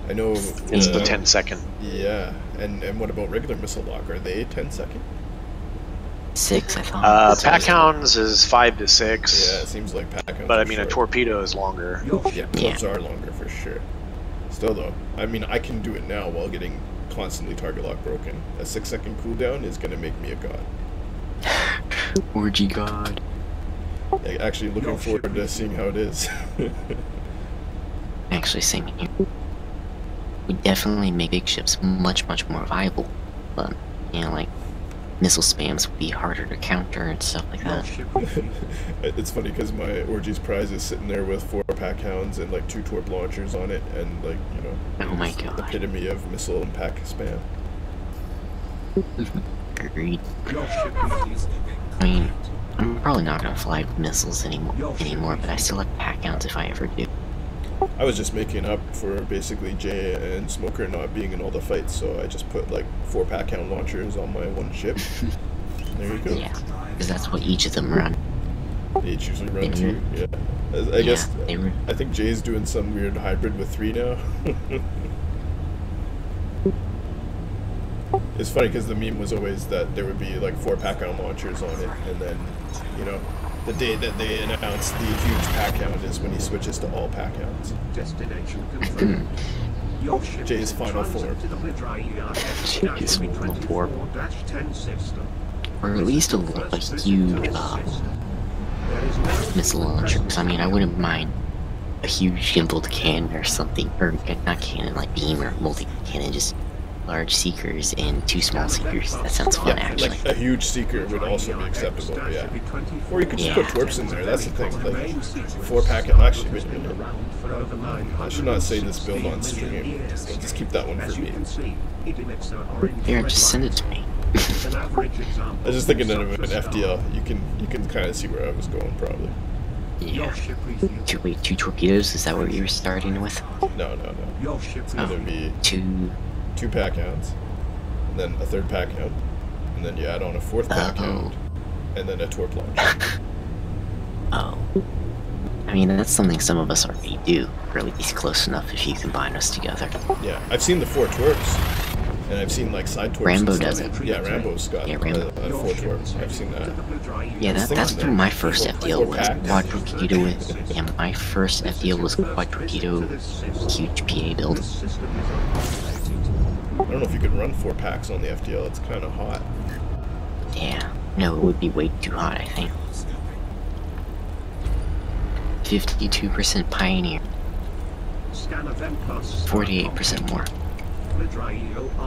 I know. It's the 10-second. Yeah, and what about regular missile lock? Are they 10 second? 6, I thought. Pack hounds is 5 to 6. Yeah, it seems like pack. But I mean, a torpedo is longer. Yeah, clubs are longer for sure. Still though, I mean, I can do it now while getting constantly target lock broken. A 6 second cooldown is gonna make me a god. Orgy god. Actually, looking forward to seeing how it is. Actually, same here. Would definitely make big ships much more viable. But, you know, like, missile spams would be harder to counter and stuff like that. It's funny because my Orgy's prize is sitting there with 4 pack hounds and like 2 torp launchers on it, and like, you know, Oh my it's god. the epitome of missile and pack spam. Agreed. I mean, I'm probably not gonna fly missiles anymore, but I still have pack hounds if I ever do. I was just making up for basically Jay and Smoker not being in all the fights, so I just put like 4 pack hound launchers on my one ship. There you go. Yeah, because that's what each of them run. They each usually run Mhm. 2. Yeah. I guess they run. I think Jay's doing some weird hybrid with 3 now. It's funny because the meme was always that there would be like 4 pack hound launchers on it, and then, you know, the day that they announced the huge pack hound is when he switches to all pack hounds. Destination confirmed. Your ship Jay's is in final transit form. to the Blidrai Yard. Jay's final form. 24-10 system. Or at least a huge There is no missile launcher. 'Cause I mean, I wouldn't mind a huge gimbal cannon or something, or not cannon, like beam or multi-cannon, just large seekers and 2 small seekers. That sounds fun, Yeah, actually. like a huge seeker would also be acceptable, yeah. Or you could just put twerps in there, that's the thing. Like, 4 pack hound, actually, wait a minute. I should not say this build on stream. I'll just keep that one for me. Here, just send it to me. I was just thinking of an FDL. You can kind of see where I was going, probably. Yeah. ship refueled. Wait, 2 torpedoes? Is that what you were starting with? No. Your ship It's gonna be 2. 2 pack hounds, and then a 3rd pack hound, and then you add on a 4th pack hound, and then a torp launcher. Oh. I mean, that's something some of us already do, or at least close enough if you combine us together. Yeah, I've seen the 4 twerps, and I've seen like side twerps. Rambo and does stuff. it. Yeah, Rambo's got Yeah, Rambo. a 4 twerp. I've seen that. Yeah, that's through my first FDL was packs. quad torpedo with. Yeah, my first FDL was quad torpedo, huge PA build. I don't know if you could run 4 packs on the FDL. It's kind of hot. Yeah, no, it would be way too hot, I think. 52% Pioneer, 48% more.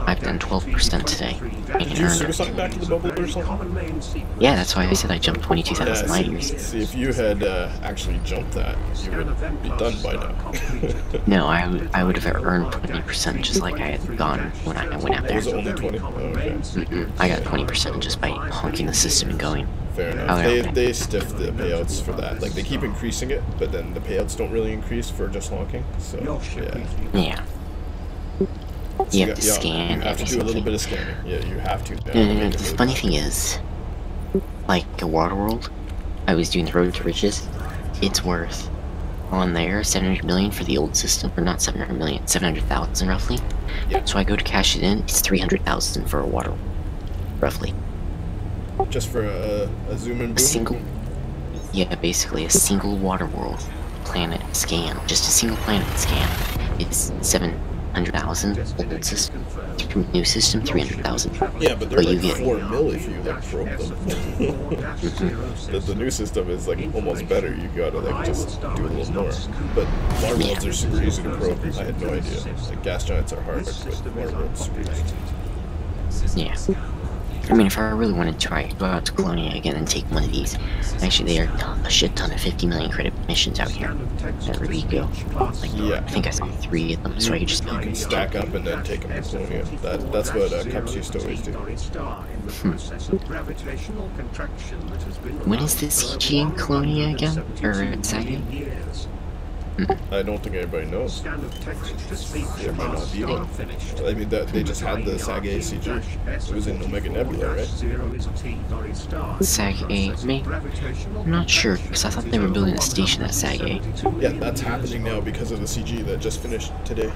I've done 12% today. Did you suicide back to the bubble or something? Yeah, that's why I said I jumped 22,000 light years. See, if you had actually jumped that, you would be done by now. No, I would have earned 20% just like I had gone when I went out there. Was it only 20? Oh, okay. I got 20% just by honking the system and going. Fair enough. They stiff the payouts for that. Like, they keep increasing it, but then the payouts don't really increase for just honking. So, yeah. Yeah. You have to scan. You have to do a little bit of scanning. Yeah, you have to. No, the funny thing is, like a Waterworld, I was doing the Road to Riches. It's worth on there 700 million for the old system, or not 700 million, 700,000 roughly. Yeah. So I go to cash it in. It's 300,000 for a Waterworld, roughly. Just for a zoom and boom? A single, yeah, basically a single Waterworld planet scan, just a single planet scan. It's 700,000 old system. New system 300,000. Yeah, but they're you like get 4 mil if you like probe them. the new system is like almost better. You gotta like just do a little more. But water worlds are super easy to probe. I had no idea. Like gas giants are hard, but water worlds super easy. Yeah. I mean, if I really wanted to try, go out to Colonia again and take one of these. Actually, there are a shit ton of 50 million credit missions out here. At Rico. Like, Yeah. I think I saw 3 of them, so I could just You can stack up and then take them to Colonia. That's what Cups used to always do. When is the CG in Colonia again? Or Saga? I don't think anybody knows. There might not be one. I mean, they just had the Sag A CG. It was in Omega Nebula, right? Sag A, maybe? I'm not sure, because I thought they were building a station at Sag A. Yeah, that's happening now because of the CG that just finished today.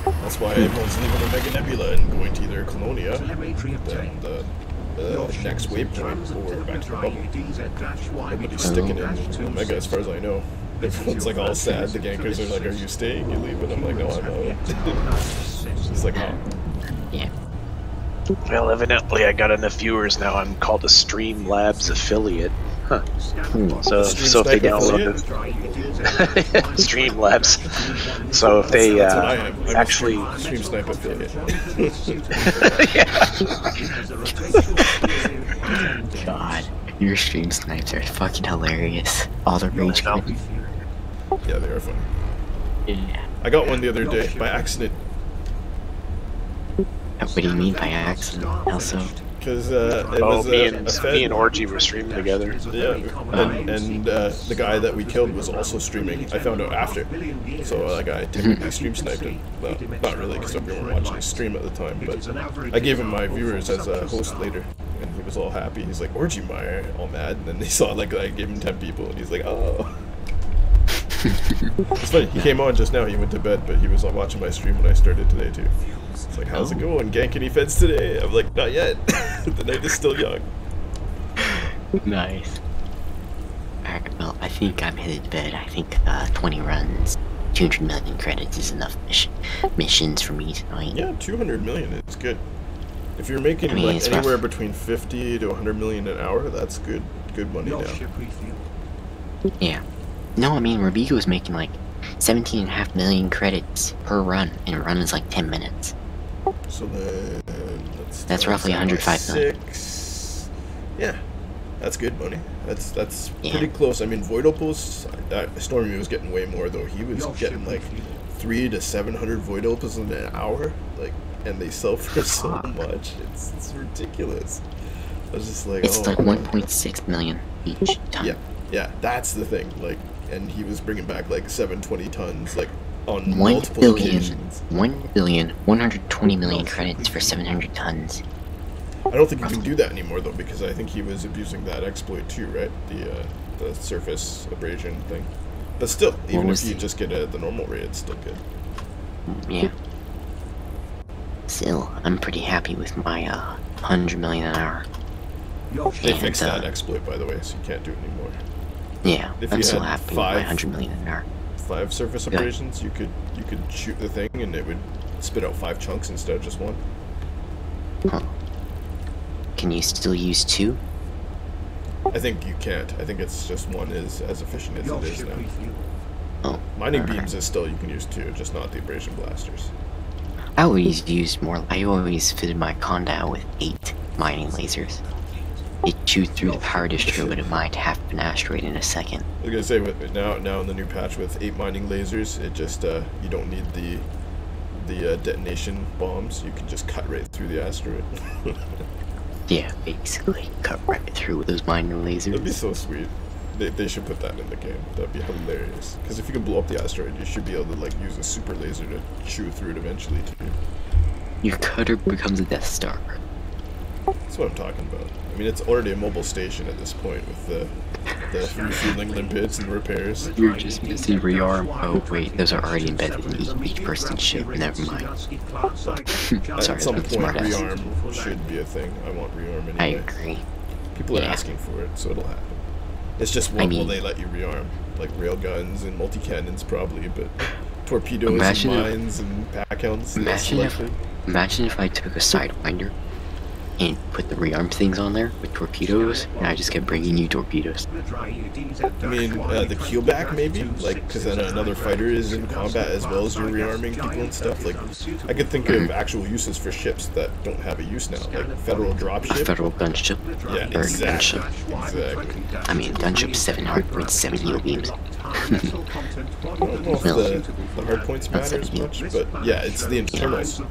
That's why everyone's leaving Omega Nebula and going to either Colonia, the next waypoint, or back to the bubble. Nobody's sticking in Omega as far as I know. Everyone's like all sad. The gankers are like, "Are you staying? You leave?" And I'm like, "No, I'm out." It's like, oh. Yeah. Well, evidently I got enough viewers now. I'm called a Streamlabs affiliate. Huh. So if they download it, Streamlabs. So if they That's what I am. I'm actually a Stream Snipe affiliate. God, your stream snipes are fucking hilarious. All the rage quit. Yeah, they are funny. Yeah. I got one the other day by accident. What do you mean by accident? Also, Because it was me a Fed. and Orgy were streaming together. Yeah, and the guy that we killed was also streaming. I found out after. So like I technically stream sniped him. Well, not really, because we weren't watching his stream at the time. But I gave him my viewers as a host later, and he was all happy. He's like, Orgy Meyer, all mad. And then they saw like I gave him 10 people, and he's like, oh. It's funny. He came on just now. He went to bed, but he was watching my stream when I started today too. It's like, how's it going? Gank any feds today? I'm like, not yet. The night is still young. nice. Alright, well, I think I'm headed to bed. I think 20 runs, 200 million credits is enough missions for me tonight. Yeah, 200 million is good. If you're making like it's anywhere rough. between 50 to 100 million an hour, that's good money now. Yeah. No, I mean, Robigo was making like 17.5 million credits per run, and a run is like 10 minutes. So then That's roughly 105 million. 6. Yeah, that's good money. That's Yeah. pretty close. I mean, Void Opals, Stormy was getting way more though. He was getting like 300 to 700 Void Opals in an hour, like, and they sell for so much. It's ridiculous. I was just like, It's oh, like 1.6 million. each ton. Yeah, that's the thing. Like, and he was bringing back like 720 tons, like on 1 multiple billion, occasions. 1,120,000,000 credits for 700 tons. I don't think you can do that anymore though, because I think he was abusing that exploit too, right? The surface abrasion thing. But still, even if you just get the normal rate, it's still good. Yeah. Still, I'm pretty happy with my 100 million an hour. They fixed that exploit, by the way, so you can't do it anymore. Yeah, If I'm you so had happy with my 100 million an hour. 5 surface abrasions, you could shoot the thing and it would spit out 5 chunks instead of just 1. Huh. Can you still use 2? I think you can't. I think it's just 1 is as efficient as it is now. Oh. Mining beams is still, you can use 2, just not the abrasion blasters. I always fitted my condyle with 8 mining lasers. It chewed through the power distributor of mined half an asteroid in a second. I was gonna say, now in the new patch with 8 mining lasers, it just you don't need the detonation bombs. You can just cut right through the asteroid. Yeah, basically cut right through with those mining lasers. That'd be so sweet. They should put that in the game. That'd be hilarious. Because if you can blow up the asteroid, you should be able to like use a super laser to chew through it eventually too. Your cutter becomes a Death Star. That's what I'm talking about. I mean, it's already a mobile station at this point with the refueling limpets and repairs. You're just missing rearm. Oh wait, those are already embedded in each person's ship. Never mind. Sorry, At some I'm point, smart ass. rearm should be a thing. I want rearm anyway. I agree. People are Yeah. asking for it, so it'll happen. It's just what will they let you rearm? Like railguns and multi-cannons probably, but torpedoes Imagine and if- mines and pack hounds. Imagine if I took a Sidewinder and put the rearm things on there with torpedoes, and I just kept bringing you torpedoes. I mean, the keelback maybe, like, because then another fighter is in combat as well as you're rearming people and stuff. Like, I could think of actual uses for ships that don't have a use now, like Federal A dropship. federal gunship. Yeah, Or exactly. gunship. Exactly. I mean, gunship 7.7 heal beams. I don't know if the hard points matter as much, but yeah, it's the internals.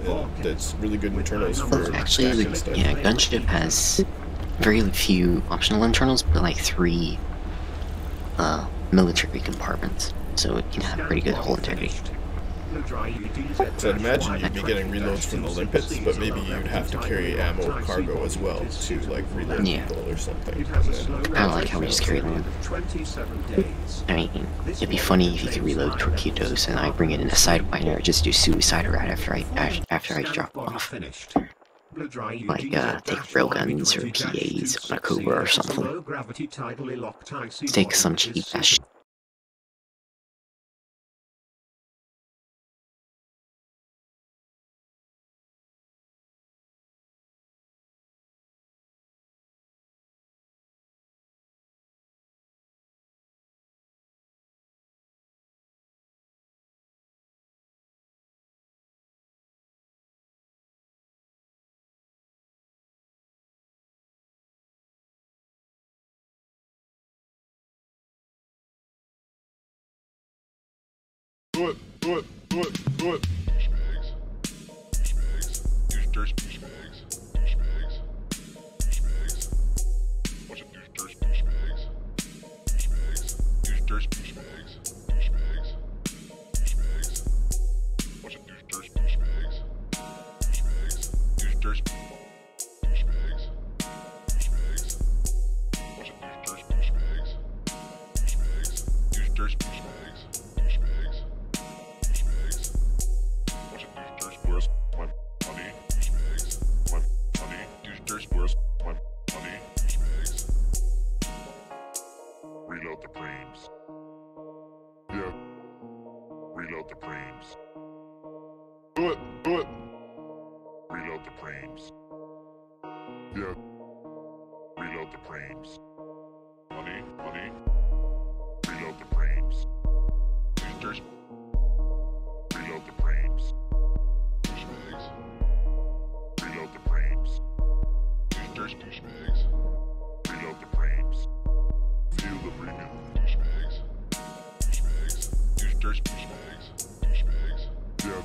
That's really good internals for Actually, action stuff. yeah, gunship has very few optional internals, but like 3 military compartments, so it can have pretty good hull integrity. So I'd imagine you'd be getting reloads from the limpets, but maybe you'd have to carry ammo cargo as well to like reload people or something. I don't like how we just carry them. I mean, it'd be funny if you could reload torpedoes and I bring it in a Sidewinder or just do suicide right after I drop them off. Like, take railguns or PAs on a Cobra or something. Take some cheap ass shit. Do it. Douchebags. Use dirt douchebags. Bunch of douchebags. Use dirt douchebags. Bunch of dirt douchebags. Use dirt douchebags. Bunch of dirt douchebags. Use dirt douchebags. Where's my money? My money. Use dirt. Where's my money? Reload the frames. Yeah. Reload the frames. Do it. Reload the frames. Yeah. Reload the frames. Money. Reload the frames. Use dirt. Reload the frames. Reload the frames. Use dirt douchebags. Reload the frames. Feel the premium. Douchebags. Use dirt douchebags. Yeah.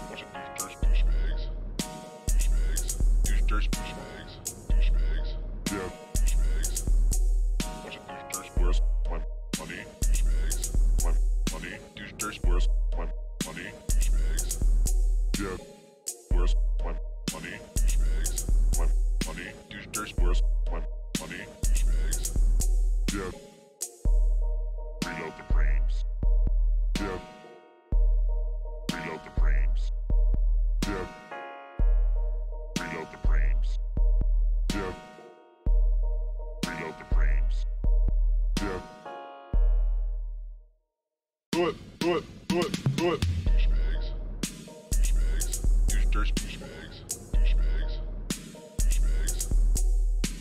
Bunch of dirt douchebags. Use dirt douchebags. Yeah. Where's my money? Yeah. Where's my money? My money. Where's my money? Yeah. Reload the frames. Yeah. Reload the frames. Yeah. Reload the frames. Yeah. Reload the frames. Yeah. Do it. Douchebags. Douchebags. Douchebags.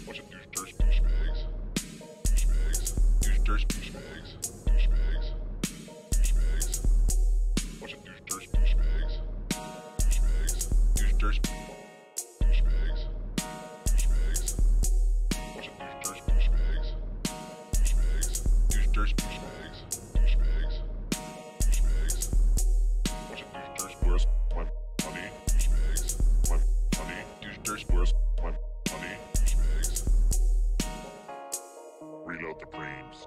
Bunch of douchebags. Douchebags. Douchebags. Douchebags. Bunch of douchebags. Douchebags. Douchebags. Douchebags. Bunch of douchebags. Douchebags. Douchebags. Douchebags. Where's my money? My money. Where's my money? Reload the frames.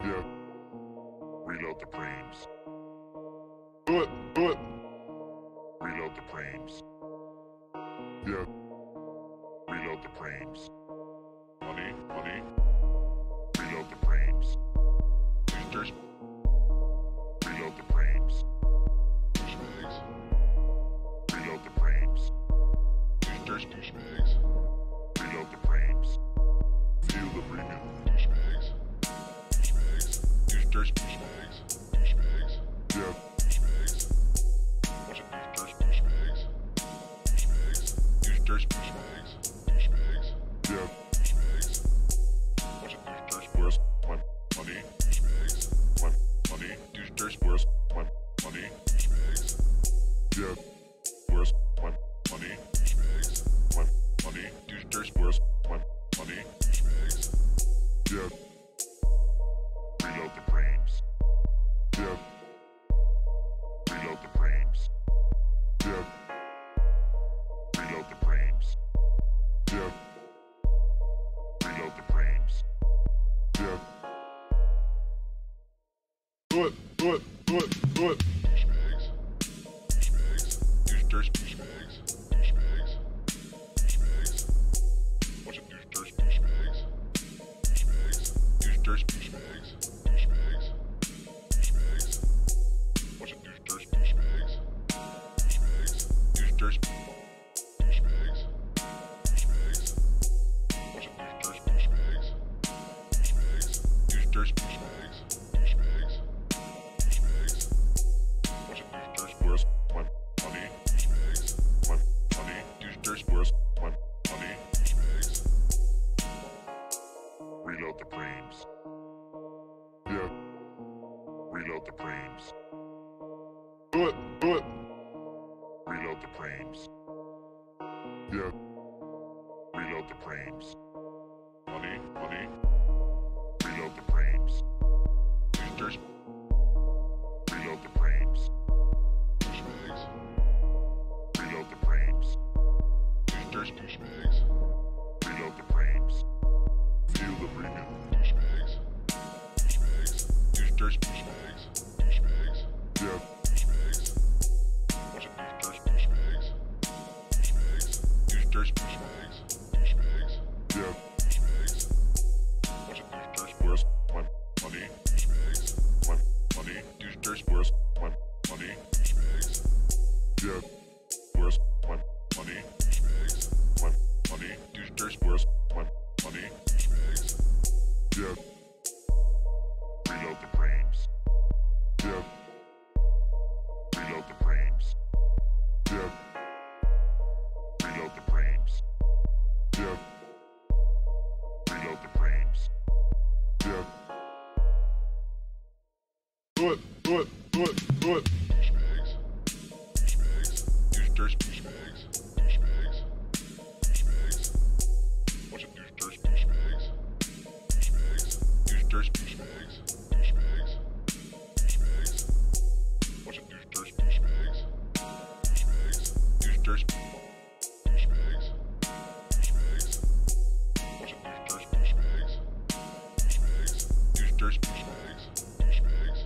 Yeah. Reload the frames. Do it. Reload the frames. Yeah. Reload the frames. Money. Reload the frames. Reload the frames. Douchebags. Reload the frames. Douchebags. Reload the frames. Feel the premium. Douchebags. Douchebags. Douchebags. Yeah. Bunch of douchebags. Douchebags. Douchebags. Yeah. Bunch of douchebags. Where's my money? My money. Where's my money? Yeah. Where's my money? My money. Where's my money? Yeah. Reload the frames. Yeah. Reload the frames. Yeah. Reload the frames. Yeah. Reload the frames. Yeah. Do it. Douchebags. Douchebags. Douchebags. Bunch of douchebags. Douchebags. Douchebags. Bunch of douchebags. Douchebags. Douchebags. Bunch of douchebags. Douchebags. Douchebags. Where's my money? My money. Where's my money? Reload the frames. Yeah. Reload the frames. Do it. Reload the frames. Yeah. Reload the frames. Money. Reload the frames. Reload the frames. Douchebags. Reload the frames. Douchebags. Reload the frames. Feel the premium. Douchebags. Douchebags. Yeah. Bunch of douchebags. Douchebags. Yeah. Bunch of douchebags. Where's my money? My money. Where's my money? Yeah. Where's my money? My money. Where's my money? Yeah. Reload the frames. Yeah. Reload the frames. Yeah. Reload the frames. Yeah. Reload the frames. Yeah. Do it. Douchebags. Douchebags. Bunch of douchebags. Douchebags. Bunch of douchebags. Douchebags. Bunch of douchebags. Douchebags.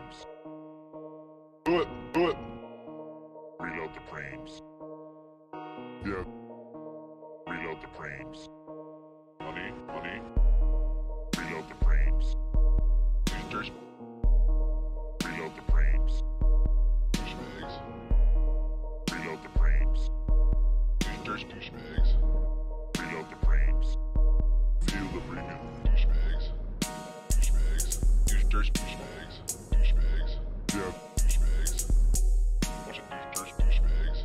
frames. Do it. Reload the frames. Yeah. Reload the frames. Money. Reload the frames. Users. Reload the frames. Douchebags. Reload the frames. Users. Douchebags. Reload the frames. Feel the premium. Douchebags. Users. Douchebags. Yeah. Douchebags. Bunch of users.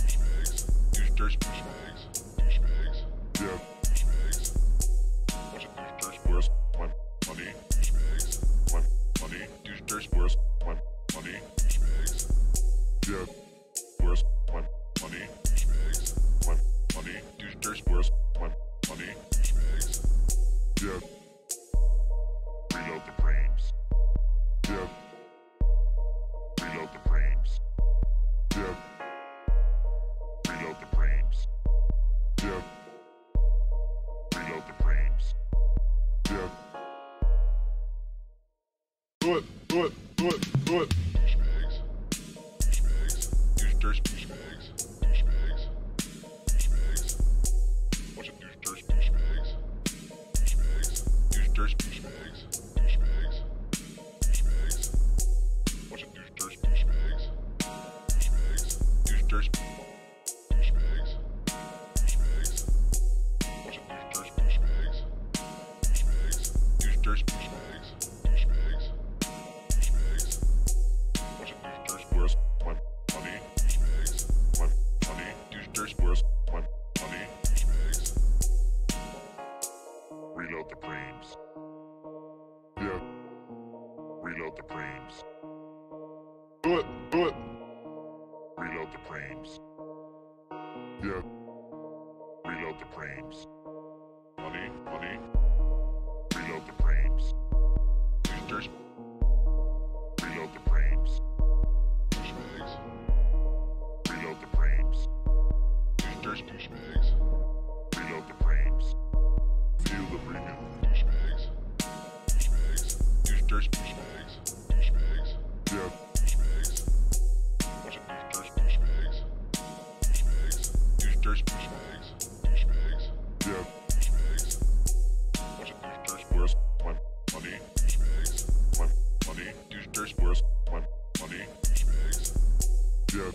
Douchebags. Users. Douchebags. Yeah. Bunch of users. Where's my money? My money. Users. Where's my money? Yeah. Where's my money? My money. Users. Where's my money? Yeah. Reload the frames. Yeah. Reload the frames. Yeah. Reload the frames. Yeah. Reload the frames. Yeah. Do it. Douchebags. Users. Douchebags. Bunch of users. Douchebags. Users. Douchebags. Bunch of users. Douchebags. Users. Douchebags. Bunch of users. Douchebags. Users. Douchebags. Bunch of users. Where's my money? My money. Users. Where's my money? Reload the frames. Yeah. Reload the frames. Do it. Reload the frames. Yeah. Reload the frames. Money. Reload the frames. Users. Reload the frames. Douchebags. Reload the frames. Users. Douchebags. Reload the frames. Feel the premium. Douchebags. Users. Douchebags. Yeah. Douchebags. Bunch of users. Douchebags. Users. Douchebags. Yeah. Douchebags. Bunch of users. Where's my money? My money. Users. Where's my money? Yeah.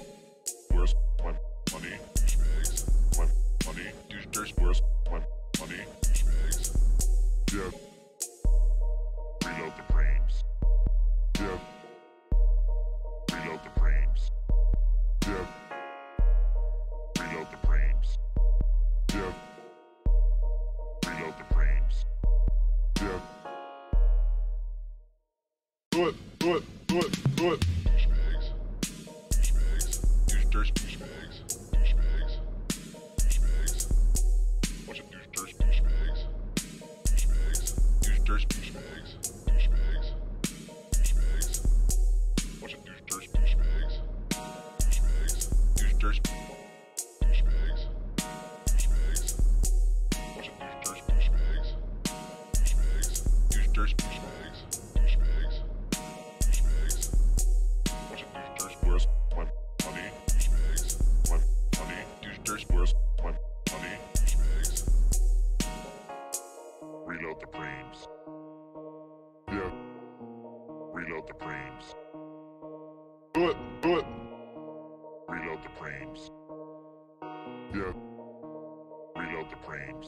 Where's my money? My money. Users. Where's my money? Yeah. Reload the frames. Yeah. Reload the frames. Yeah. Reload the frames. Yeah. Reload the frames. Yeah. Do it. Douchebags. Users. Douchebags. Bunch of users. Douchebags. Users. Douchebags. Bunch of users. Douchebags. Users. Douchebags. Bunch of users. Douchebags. Users. Douchebags. Bunch of users. Where's my money? My money. Users. Where's my money? Reload the frames. Yeah. Reload the frames. Do it. Reload the frames. Yeah. Reload the frames.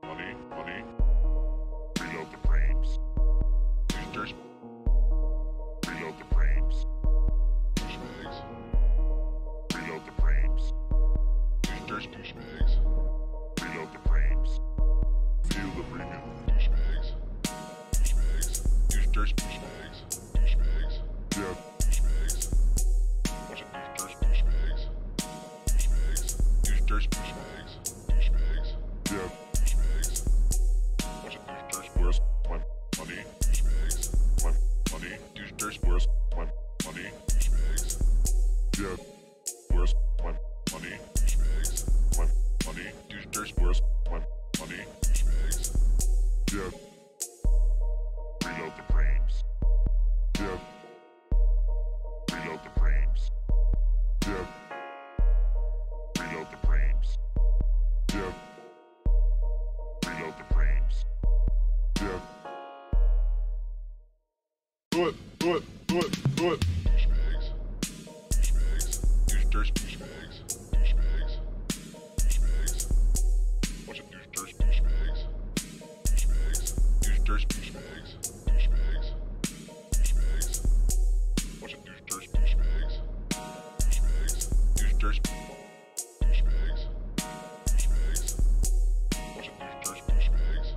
Money. Reload the frames. Users. Reload the frames. Douchebags. Reload the frames. Users. Douchebags. Reload the frames. Feel the premium. Douchebags. Users. Douchebags. Yeah. Douchebags. Bunch of users. Douchebags. Users. Douchebags. Yeah. Douchebags. Bunch of users. Where's my money? My money. Users. Where's my money? Yeah. Where's my money? My money. Users. Where's my money? Yeah. Reload the frames. Do it. Douchebags. Douche douchebags. Douchebags. Douchebags. Bunch of douchebags. Douchebags. Douchebags. Douchebags. Douchebags. Douchebags. Bunch of douchebags. Douchebags. Douchebags. Douchebags. Douchebags. Bunch of douchebags.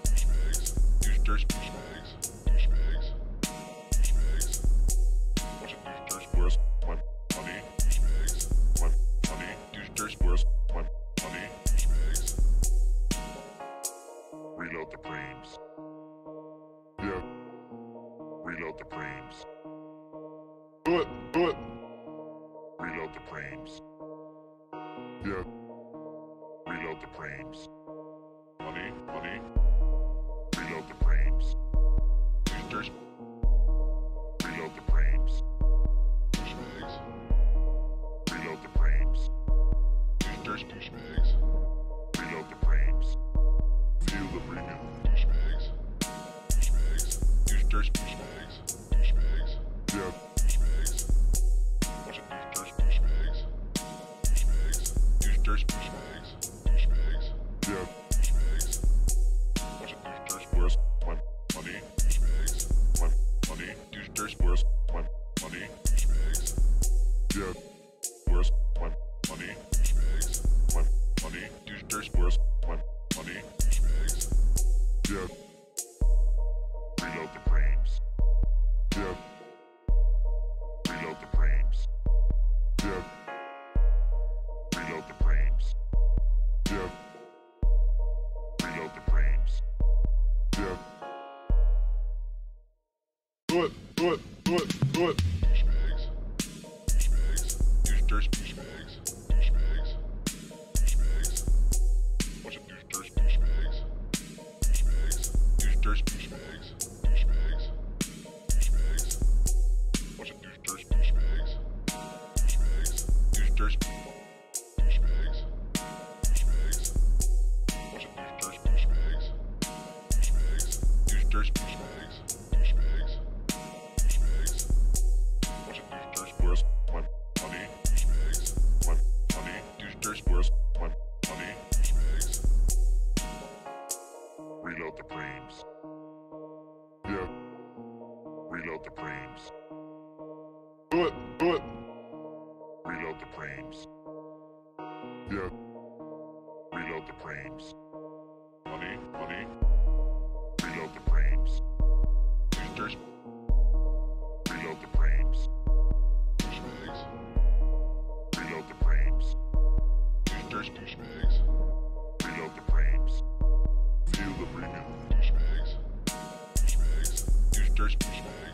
Douchebags. Douchebags. Douchebags. Douchebags. Bunch of douchebags. Where's my money? My money. Douchebags. Where's my money? Reload the frames. Yeah. Reload the frames. Do it. Reload the frames. Yeah. Reload the frames. Money. Reload the frames. Douchebags. Reload the frames. Douchebags. Reload the frames. Douchebags. Reload the frames. Feel the premium. Douchebags. Douchebags. Douchebags. Yeah. Douchebags. Bunch of douchebags. Douchebags. Douchebags. Yeah. Douchebags. Bunch of douchebags. Where's my money? Douchebags. My money. Douchebags. Where's my money? Douchebags. Yeah. Where's my money? Douchebags. My money. Douchebags. Where's my money? Douchebags. Yeah. Reload the frames. Yeah. Reload the frames. Yeah. Reload the frames. Yeah. Reload the frames. Yeah. Do it. Douchebags. Douchebags. Douchebags. Douchebags. Douchebags. Bunch of douchebags. Douchebags. Douchebags. Douchebags. Douchebags. Douchebags. Bunch of douchebags. Douchebags. Douchebags. Douchebags. Douchebags. Bunch of douchebags. Douchebags. Douchebags. Douchebags. Douchebags. Douchebags. Bunch of douchebags. Where's my money? Douchebags. My money. Douchebags. Where's my money? Douchebags. Reload the frames. Yeah. Reload the frames. Do it. Reload the frames. Yeah. Reload the frames. Money. Reload the frames. Douchebags. Reload the frames. Douchebags. Reload the frames. Douchebags. Reload the frames. Feel the premium. Douchebags. Douchebags. Douchebags.